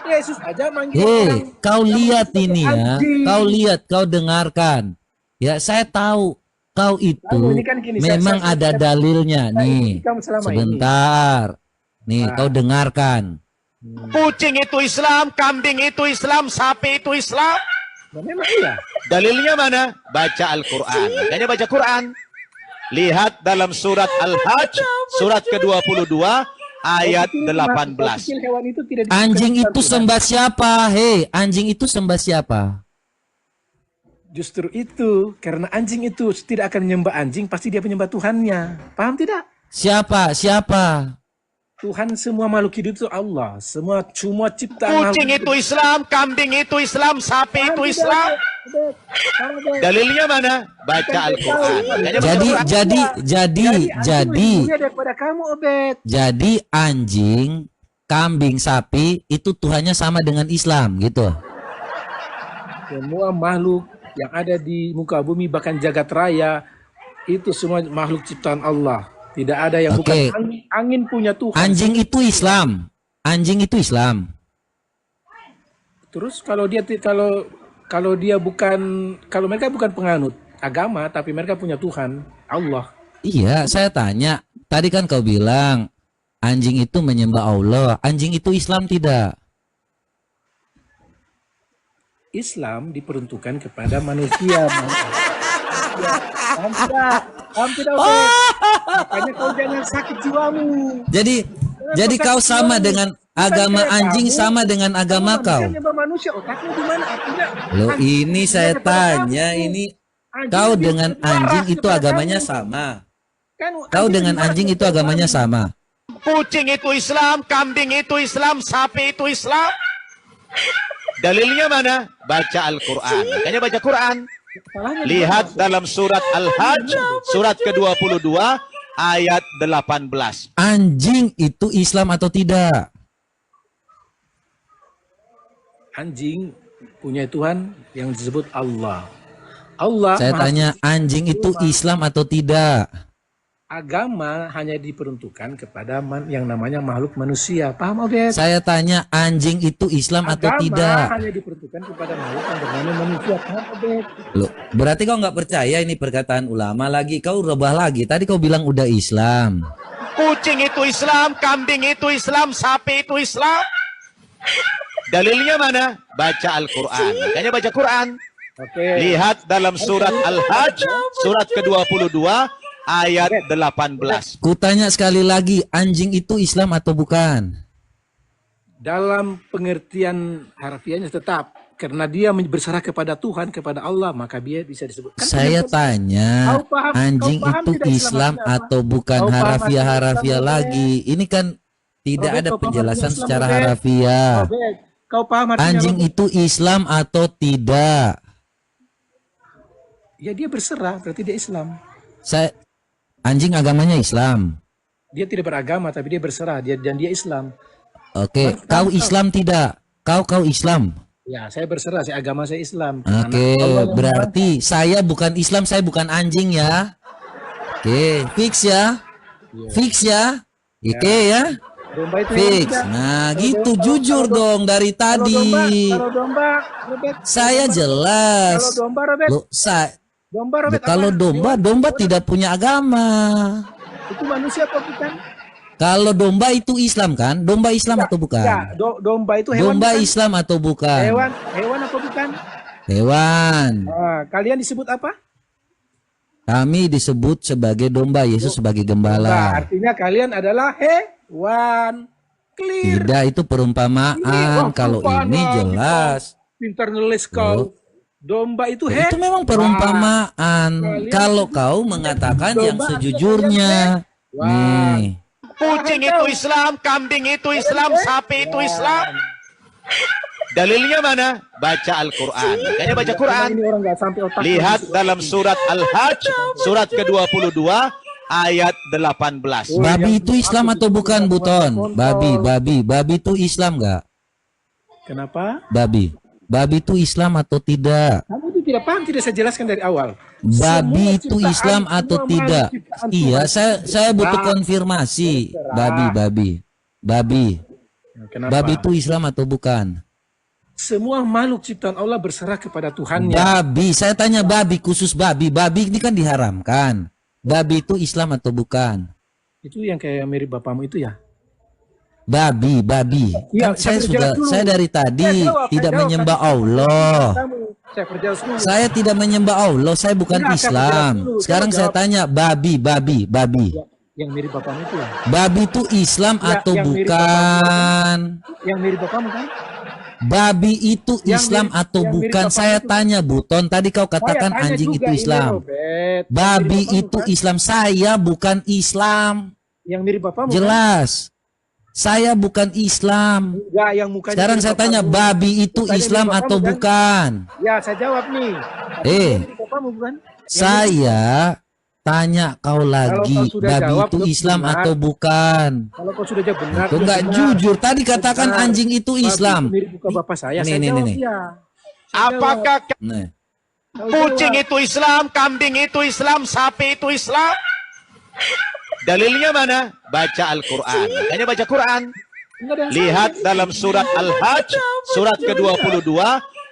Yesus aja manggil Hei, kau lihat ini ya. Kau lihat, kau dengarkan. Ya, saya tahu kau itu memang ada dalilnya nih. Sebentar. Nih, kau dengarkan. Kucing itu Islam, kambing itu Islam, sapi itu Islam. Memang iya. Dalilnya mana? Baca Al-Quran. Makanya baca Quran. Lihat dalam surat Al-Hajj, surat ke-22, ayat 18. Anjing itu sembah siapa? Hei, anjing itu sembah siapa? Justru itu, karena anjing itu tidak akan menyembah anjing, pasti dia penyembah Tuhannya. Paham tidak? Siapa? Siapa? Tuhan semua makhluk hidup itu Allah. Semua ciptaan. Kucing itu Islam, kambing itu Islam, sapi itu Islam. Dalilnya mana? Baca Al-Quran. Jadi anjing, kambing, sapi itu Tuhannya sama dengan Islam gitu. Semua makhluk yang ada di muka bumi bahkan jagat raya itu semua makhluk ciptaan Allah. Tidak ada yang bukan angin punya Tuhan. Anjing itu Islam. Anjing itu Islam. Terus kalau mereka bukan penganut agama tapi mereka punya Tuhan Allah. Iya, saya tanya. Tadi kan kau bilang anjing itu menyembah Allah. Anjing itu Islam tidak? Islam diperuntukkan kepada manusia. Hampir. Makanya kau jangan sakit jiwamu. Jadi kau sama dengan agama anjing sama dengan agama kau. Loh, ini saya tanya, ini kau dengan anjing itu agamanya sama. Kau dengan anjing itu agamanya sama. Kucing itu Islam, kambing itu Islam, sapi itu Islam. Dalilnya mana? Baca Al-Quran. Makanya baca Quran. Lihat dalam surat Al-Hajj, surat ke-22, ayat 18. Anjing itu Islam atau tidak? Anjing punya Tuhan yang disebut Allah. Saya tanya, anjing itu Islam atau tidak? Agama hanya diperuntukkan kepada yang namanya makhluk manusia. Paham, Obed? Saya tanya, anjing itu Islam atau tidak? Agama hanya diperuntukkan kepada makhluk yang bernama manusia. Paham, Obed? Loh, berarti kau nggak percaya ini perkataan ulama lagi? Kau rubah lagi. Tadi kau bilang udah Islam. Kucing itu Islam, kambing itu Islam, sapi itu Islam. Dalilnya mana? Baca Al-Quran. Makanya baca Quran. Lihat dalam surat Al-Hajj, surat ke-22, ayat 18. Kutanya sekali lagi, anjing itu Islam atau bukan? Dalam pengertian harfiahnya tetap. Karena dia berserah kepada Tuhan, kepada Allah, maka dia bisa disebut. Saya tanya, anjing itu Islam atau bukan? Harafiah-harafiah lagi. Ini kan tidak ada penjelasan secara harafiah. Anjing itu Islam atau tidak? Ya dia berserah, berarti dia Islam. Anjing agamanya Islam. Dia tidak beragama, tapi dia berserah. Dan dia Islam. Oke, kau Islam tidak? Kau Islam? Ya, saya berserah. Agama saya Islam. Oke, berarti saya bukan Islam, saya bukan anjing ya. Oke, fix ya. Fix ya. Oke ya. Fix. Nah, gitu jujur dong dari tadi. Saya jelas. Loh, kalau domba tidak punya agama. Itu manusia atau bukan? Kalau domba itu Islam kan? Domba Islam atau bukan? Ya, domba itu hewan. Domba bukan? Islam atau bukan? Hewan atau bukan? Hewan. Kalian disebut apa? Kami disebut sebagai domba, Yesus sebagai gembala. Artinya kalian adalah hewan. Clear. Tidak, itu perumpamaan. Kalau ini jelas. Pintar nulis kau. Domba itu itu memang perumpamaan. Kalau kau mengatakan yang sejujurnya. Nih. Kucing itu Islam, kambing itu Islam, sapi itu Islam. Dalilnya mana? Baca Al-Quran. Makanya baca Quran. Ini orang nggak sampai otak. Lihat dalam surat Al-Hajj, surat ke-22, ayat 18. Babi itu Islam atau bukan, Buton? Babi itu Islam nggak? Kenapa? Babi itu Islam atau tidak? Kamu itu tidak paham, tidak saya jelaskan dari awal. Babi Semua itu ciptaan, Islam atau semua tidak? makhluk ciptaan Iya, Tuhan. saya butuh konfirmasi. Babi Kenapa? itu Islam atau bukan? Semua makhluk ciptaan Allah berserah kepada Tuhannya. Babi, saya tanya babi, khusus babi. Babi ini kan diharamkan. Babi itu Islam atau bukan? Itu yang kayak mirip bapakmu itu ya? Babi. Ya, Kan saya berjawab dulu. saya dari tadi tidak menyembah Allah. Saya berjawab dulu. Saya tidak menyembah Allah, saya bukan Enggak, saya Islam. berjawab dulu. Sekarang Saya saya tanya babi. Ya, yang mirip bapakmu itu ya? Babi itu Islam Ya, atau yang mirip bukan? Yang mirip bapakmu kan? Babi itu Yang Islam mirip- atau yang mirip bukan? bapakmu Saya itu. tanya Buton, tadi kau katakan Saya tanya anjing juga itu ini, Islam. Robert. Babi Yang mirip bapakmu itu kan? Islam, saya bukan Islam. Yang mirip bapakmu kan? Jelas. Saya bukan Islam. Enggak, yang mukanya Sekarang mirip saya tanya, bapakmu. babi itu Mukanya Islam mirip atau bapakmu kan? bukan? Ya, saya jawab nih. Mirip bapakmu bukan? Saya tanya kau lagi, kau sudah babi jawab, itu lu Islam benar. atau bukan? Kalau kau sudah jawab benar, Kau sudah nggak benar. jujur. Tadi katakan Benar. anjing itu Babi Islam. itu mirip muka bapak saya. Nih, Saya nih, jawab nih. ya. Apakah Nah, Kau kucing jawab. itu Islam, kambing itu Islam, sapi itu Islam? Dalilnya mana? Baca Al-Quran. Makanya baca Quran. Enggak ada yang Lihat salah. dalam surat Al-Hajj, surat ke-22,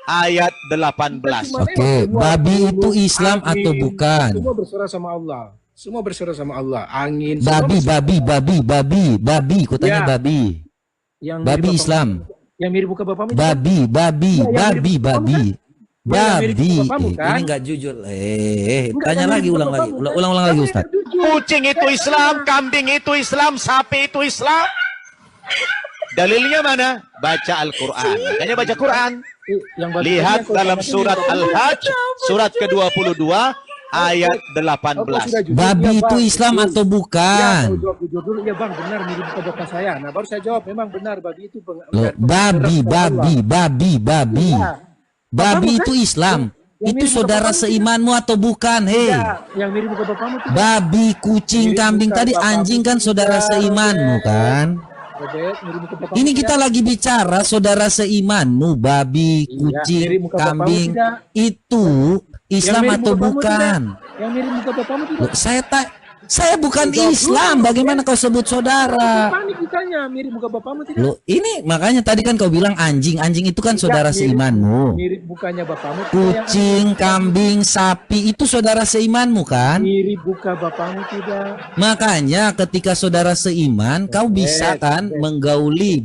ayat 18. Oke, babi itu Islam atau bukan? Semua berserah sama Allah. Semua berserah sama Allah. Angin. Babi. Kau tanya Ya. babi. Yang Babi mirip Islam. bapakmu- Yang mirip muka bapakmu. itu kan? Babi. Ya, yang mirip bapakmu kan? Ya, yang mirip Babi. bapakmu kan? Ini nggak jujur. Enggak, Tanya yang lagi, mirip ulang lagi. bapakmu kan? Ulang lagi, Ustaz. Kucing itu Islam, kambing itu Islam, sapi itu Islam? Dalilnya mana? Baca Al-Quran. Makanya baca Quran. Yang babi Lihat tadi yang kau dalam tanyakan surat mirip bapakmu. Al-Hajj, surat ke-22, ayat Oh, kau 18. sudah jujur. Babi Ya, itu Bang, Islam betul. atau Ya, bukan? kau jawab jujur dulu. Ya bang, benar mirip muka bapak saya. Nah baru saya jawab, memang benar babi itu. Loh, babi. Ya. Babi Bapakmu itu kan? Islam. Yang Itu mirip saudara bapakmu seimanmu atau bukan? Hei. Ya, yang mirip muka bapakmu tidak. Babi, kucing, Mirip kambing muka tadi bapakmu anjing kan saudara tidak, seimanmu Robert. kan? Robert, mirip muka bapakmu Ini tidak. kita lagi bicara saudara seimanmu, babi, Iya, kucing, mirip muka bapakmu kambing. tidak. Itu Islam mirip atau muka bapakmu bukan? tidak. Yang mirip muka bapakmu tidak. Loh, saya bukan Jawab Islam. dulu. Bagaimana kau sebut saudara? Panik ditanya, mirip muka bapakmu tidak. Loh, ini makanya tadi kan kau bilang anjing. Anjing itu kan saudara Tidak, seimanmu. Mirip mukanya bapakmu. tidak. Kucing, kambing, sapi itu saudara seimanmu kan? Mirip muka bapakmu tidak. Makanya ketika saudara seiman, kau bisa kan menggauli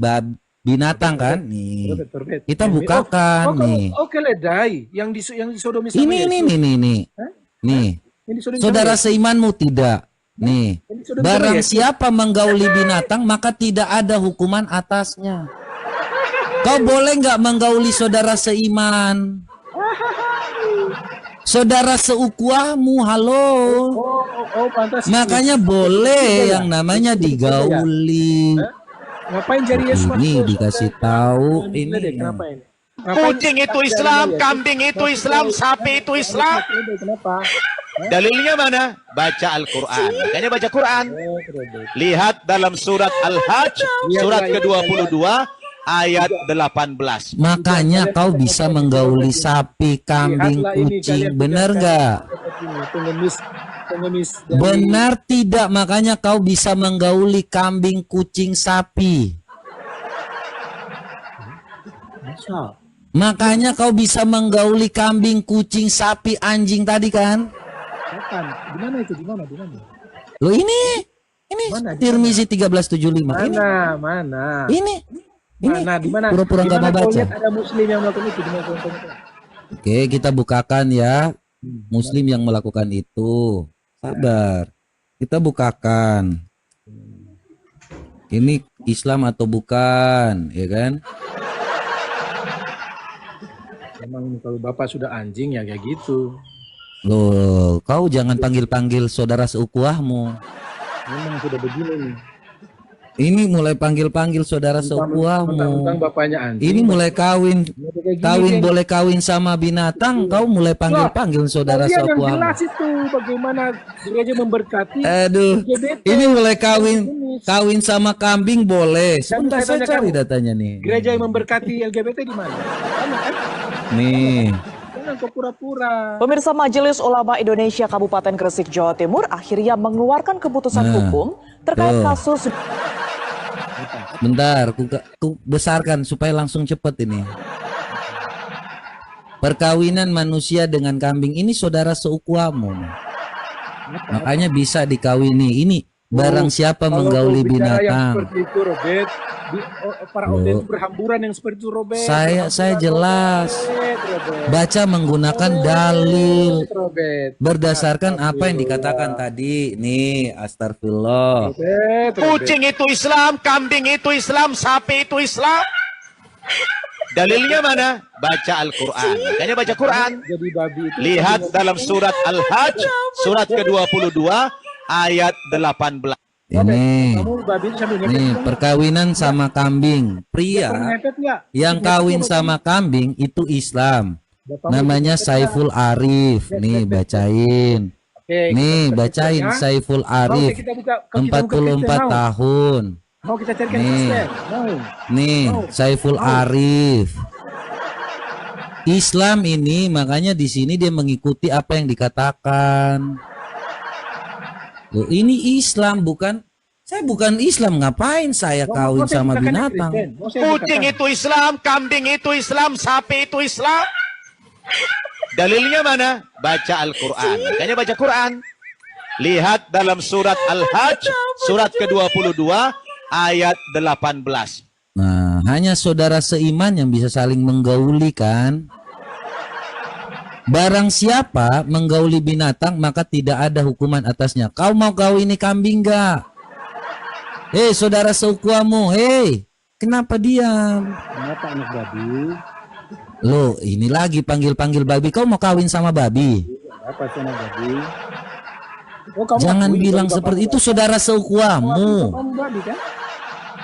binatang kan? Nih, Robert. kita bukakan nih. Oke, ledai yang disodomi sama Ini nih. Hah? Nih, Yang disodomi sama saudara Yesus. seimanmu tidak. Nih, Yang disodomi sama barang Yesus. siapa menggauli binatang maka tidak ada hukuman atasnya. Kau boleh nggak menggauli saudara seiman? Saudara seukuahmu, halo. Oh, pantas. Makanya boleh yang namanya digauli. Ngapain jadi Yesus? Ini masuk? dikasih tahu Ini ini. kenapa ini? Ngapain Kucing itu cari Islam, Yesus? kambing itu Islam, sapi itu Islam? Kenapa? Dalilnya mana? Baca Al-Quran. Makanya baca Quran. Robert. Lihat dalam surat Al-Hajj, surat Iya, ke-22, ayat 18. Makanya kau bisa menggauli sapi, kambing, Lihatlah ini, kucing, kalian benar tidak nggak? seperti ini, pengemis dari- Benar tidak? Makanya kau bisa menggauli kambing, kucing, sapi. Masa? Makanya kau bisa menggauli kambing, kucing, sapi, anjing tadi kan? Kapan? Di mana itu? Di mana? Loh ini Mana? Di Tirmizi 1375. Mana? Ini Mana? Di mana? pura-pura Di nggak mana mau kau baca. lihat ada muslim yang melakukan itu? Di mana kau lihat? Oke, kita bukakan ya. Muslim yang melakukan itu. Sabar. Kita bukakan. Ini Islam atau bukan, ya kan? Memang kalau bapak sudah anjing ya kayak gitu. Loh, kau jangan panggil-panggil saudara seukuahmu. Memang sudah begini nih. Ini mulai panggil-panggil saudara seukuahmu. Mentang-mentang bapaknya anjing. Ini mulai kawin boleh kawin sama binatang, kau mulai panggil-panggil saudara Yang seukuahmu. jelas itu bagaimana gereja memberkati. Aduh, LGBT. ini mulai kawin sama kambing boleh. Sebentar saya cari datanya nih. Gereja yang memberkati LGBT di mana? Sama kan? Nih. Jangan kau pura-pura. Pemirsa, Majelis Ulama Indonesia Kabupaten Gresik, Jawa Timur akhirnya mengeluarkan keputusan hukum terkait kasus. Bentar, ku besarkan supaya langsung cepet ini. Perkawinan manusia dengan kambing ini saudara seukuahmu. Makanya bisa dikawini. Ini barang siapa menggauli binatang. Yang seperti itu, Robert. Para orang berhamburan yang seperti itu, Robert. Saya jelas. Baca menggunakan dalil. Berdasarkan apa yang dikatakan tadi. Nih, astagfirullah. Kucing itu Islam, kambing itu Islam, sapi itu Islam. Dalilnya mana? Baca Al-Quran. Makanya baca Quran. Lihat dalam surat Al-Hajj, surat ke-22, ayat 18. Ini perkawinan sama kambing. Pria yang kawin sama kambing itu Islam. Namanya Saiful Arif. Nih bacain. Nih bacain Saiful Arif. 44 tahun. Mau kita carikan Kristen? Nih Saiful Arif. Islam ini makanya di sini dia mengikuti apa yang dikatakan. Loh, ini Islam bukan, saya bukan Islam, ngapain saya kawin sama binatang? Kucing itu Islam, kambing itu Islam, sapi itu Islam. Dalilnya mana? Baca Al-Quran. Makanya baca Quran. Lihat dalam surat Al-Hajj, surat ke-22, ayat 18. Nah, hanya saudara seiman yang bisa saling menggauli kan? Barang siapa menggauli binatang maka tidak ada hukuman atasnya. Kau mau kawini kambing enggak? Hei saudara seukuahmu, hei, kenapa diam? Kenapa anak babi? Loh, ini lagi panggil-panggil babi. Kau mau kawin sama babi? Apa sih anak babi? Jangan bilang seperti itu saudara seukuahmu. Kamu babi kan?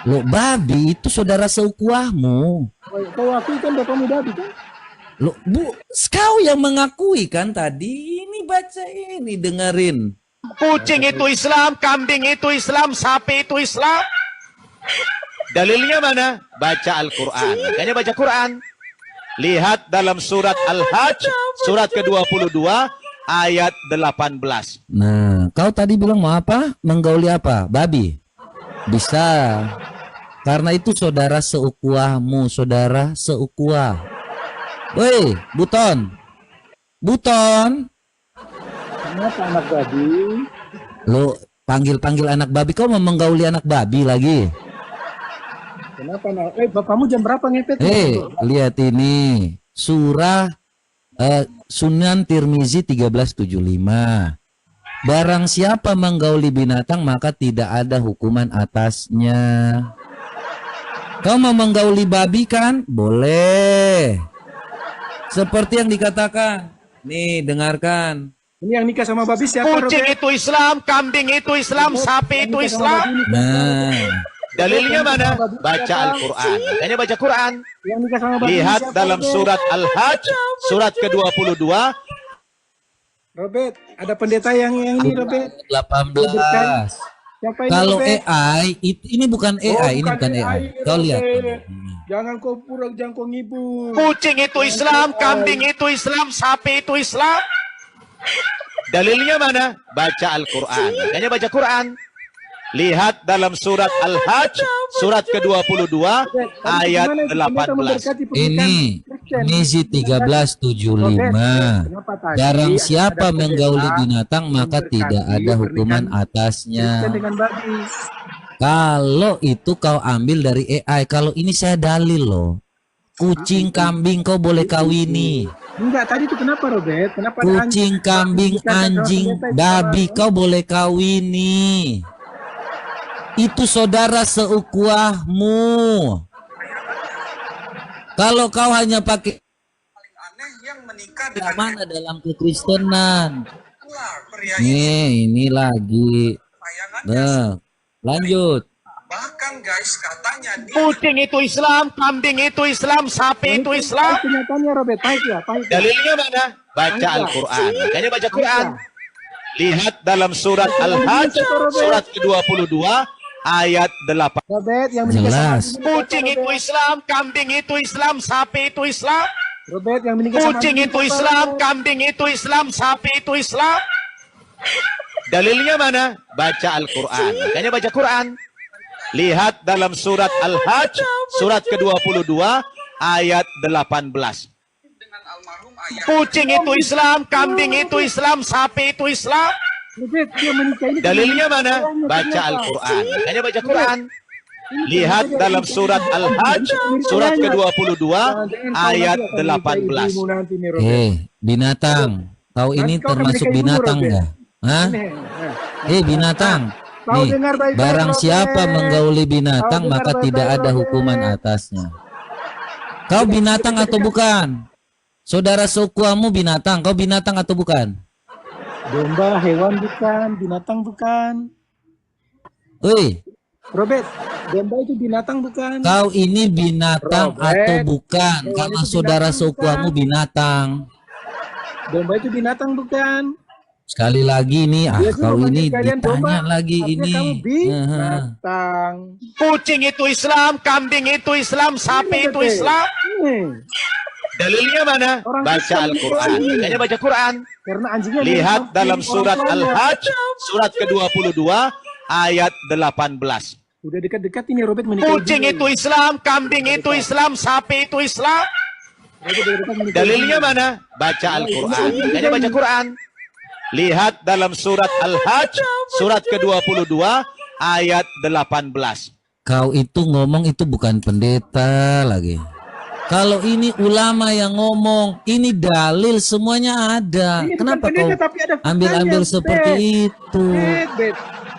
Loh, babi itu saudara seukuahmu. Kau akui kan bapakmu babi kan? Loh, Bu, kau yang mengakui kan tadi. Ini baca ini, dengerin. Kucing itu Islam, kambing itu Islam, sapi itu Islam. Dalilnya mana? Baca Al-Quran. Makanya baca Quran. Lihat dalam surat Al-Hajj, surat ke-22, ayat 18. Nah, kau tadi bilang mau apa? Menggauli apa? Babi? Bisa. Karena itu saudara seukuahmu, saudara seukuah. Woi, Buton. Buton. Kenapa anak babi? Lo panggil-panggil anak babi, kau mau menggauli anak babi lagi? Kenapa anak? Bapakmu jam berapa ngepet? Lihat ini. Surah Sunan Tirmizi 1375. Barang siapa menggauli binatang maka tidak ada hukuman atasnya. Kau mau menggauli babi kan? Boleh. Seperti yang dikatakan. Nih, dengarkan. Ini yang nikah sama babi siapa? Kucing itu Islam, kambing itu Islam, sapi itu Islam. Nah, dalilnya mana? Baca Al-Quran. Makanya baca Quran. Lihat dalam surat Al-Hajj, surat ke-22. Robert, ada pendeta yang ini, Robert. 18. Kalau AI, ini bukan AI, ini bukan AI. Kau lihat. Jangan kau pura, jangan kau ngibul. Kucing itu Islam, kambing itu Islam, sapi itu Islam. Dalilnya mana? Baca Al-Quran. Makanya baca Quran. Lihat dalam surat Al-Hajj, surat ke-22, ayat 18. Ini Misi 1375. Barang siapa menggauli binatang maka tidak ada hukuman atasnya. Kalau itu kau ambil dari AI, kalau ini saya dalil loh. Kucing, kambing kau boleh kawini. Enggak, tadi itu kenapa Robert? Kenapa kucing, kambing, anjing, babi kau boleh kawini. Itu saudara seukuahmu. Kalau kau hanya pakai mana dalam kekristenan. Nih, ini lagi. Nah, lanjut. Bahkan guys, katanya dia Kucing itu Islam, kambing itu Islam, sapi itu Islam. Kenyataannya Robert, pahit ya, pahit. Dalilnya mana? Baca Al-Quran. Makanya baca Quran. Lihat dalam surat Al-Hajj, surat ke-22, ayat 8. Robert yang menikah Jelas. Kucing itu Islam, kambing itu Islam, sapi itu Islam. Robert yang menikah sama Kucing itu Islam, kambing itu Islam, sapi itu Islam. Dalilnya mana? Baca Al-Quran. Makanya baca Quran. Lihat dalam surat Al-Hajj, surat ke-22, ayat 18. dengan almarhum ayah Kucing itu Islam, kambing itu Islam, sapi itu Islam. Robert, dia menikah ini Dalilnya mana? Baca Al-Quran. Makanya baca Quran. Lihat dalam surat Al-Hajj, surat ke-22, ayat 18. Binatang, kau ini Nanti kau akan termasuk menikahi binatang ibu, Robert. enggak? Hah? Binatang. Kau Nih, dengar baik-baik, barang Robert. siapa menggauli binatang Kau dengar maka tidak baik-baik, ada Robert. hukuman atasnya. Kau binatang atau bukan? Saudara seukuamu binatang, kau binatang atau bukan? Domba hewan bukan, binatang bukan. Woi, Robert, domba itu binatang bukan. kau ini binatang Robert, atau bukan? hewan Kalau itu saudara binatang, seukuamu binatang. Domba itu binatang bukan. Sekali lagi nih, Dia suruh kau manggil ini kalian ditanya domba, lagi artinya ini. kamu binatang. Kucing itu Islam, kambing itu Islam, sapi itu Islam. Dalilnya mana? Orang Baca Islam Al-Quran. itu Makanya baca Quran. Karena anjingnya Lihat mirip dalam orang surat tuanya. Al-Hajj, surat ke-22, ayat 18. Udah dekat-dekat ini Robert menikah. Kucing itu Islam, kambing itu Islam, sapi itu Islam. Dalilnya mana? Baca Al-Quran. Makanya baca Quran. Lihat dalam surat Al-Hajj, surat ke-22, ayat 18. Kau itu ngomong itu bukan pendeta lagi. Kalau ini ulama yang ngomong, ini dalil semuanya ada. Ini bukan Kenapa kau pendeta, tapi ada faktanya, ambil-ambil seperti itu?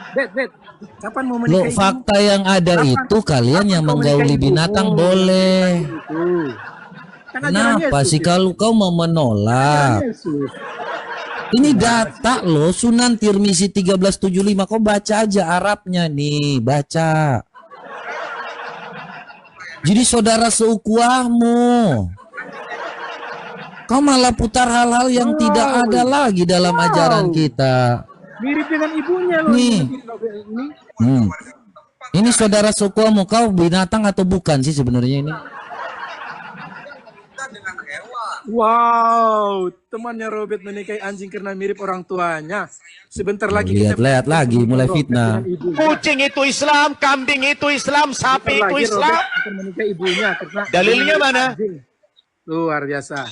Bet. Kapan mau Lo menikah ibu? fakta yang ada Kapan- itu kalian yang kapan kau menggauli menikahi binatang ibumu? boleh. Itu. Kan ajaran Kenapa Yesus sih itu. kalau kau mau menolak? Ajaran Yesus. Ini data loh, Sunan Tirmizi 1375. Kau baca aja Arabnya nih, baca. Jadi saudara seukuahmu, kau malah putar hal-hal yang tidak ada lagi dalam ajaran kita. Mirip dengan ibunya loh. Nih. Ini. Ini saudara seukuahmu, kau binatang atau bukan sih sebenarnya ini? kita dengan hewan. Wow, temannya Robert menikahi anjing karena mirip orang tuanya. Sebentar lagi kita Lihat lagi mulai Robert fitnah. dengan ibunya. Kucing itu Islam, kambing itu Islam, sapi Sebentar itu lagi Islam. Robert akan menikahi ibunya karena Dalilnya mana? anjing. Luar biasa.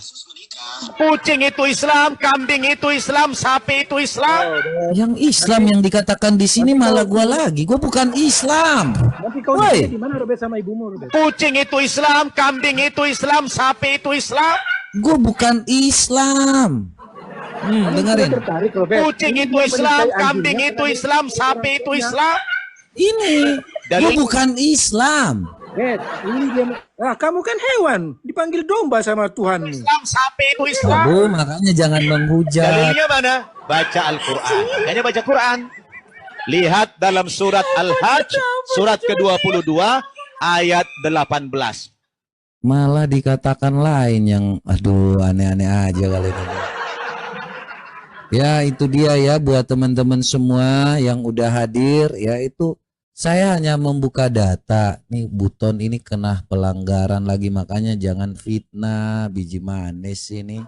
Kucing itu Islam, kambing itu Islam, sapi itu Islam. Yang Islam yang dikatakan di sini malah gua lagi. Gua bukan Islam. Nanti kau Woi. nikah di mana Robert sama ibumu Robert? Kucing itu Islam, kambing itu Islam, sapi itu Islam. Gua bukan Islam. Dengerin. Saya tertarik Robert. Kucing Ini itu dia Islam, menikahi kambing anjingnya itu karena Islam, mirip sapi orang itu tuanya. Islam. Ini gua bukan Islam. Bet, ini dia. Kamu kan hewan, dipanggil domba sama Tuhanmu. Islam, sapi itu Islam. Aduh, makanya jangan menghujat. Dalilnya mana? Baca Al-Quran. Makanya baca Quran. Lihat dalam surat Al-Hajj, surat ke-22, ayat 18. Malah dikatakan lain yang aduh aneh-aneh aja kali ini. Ya itu dia ya buat teman-teman semua yang udah hadir ya itu saya hanya membuka data nih Buton ini kena pelanggaran lagi makanya jangan fitnah biji manis ini.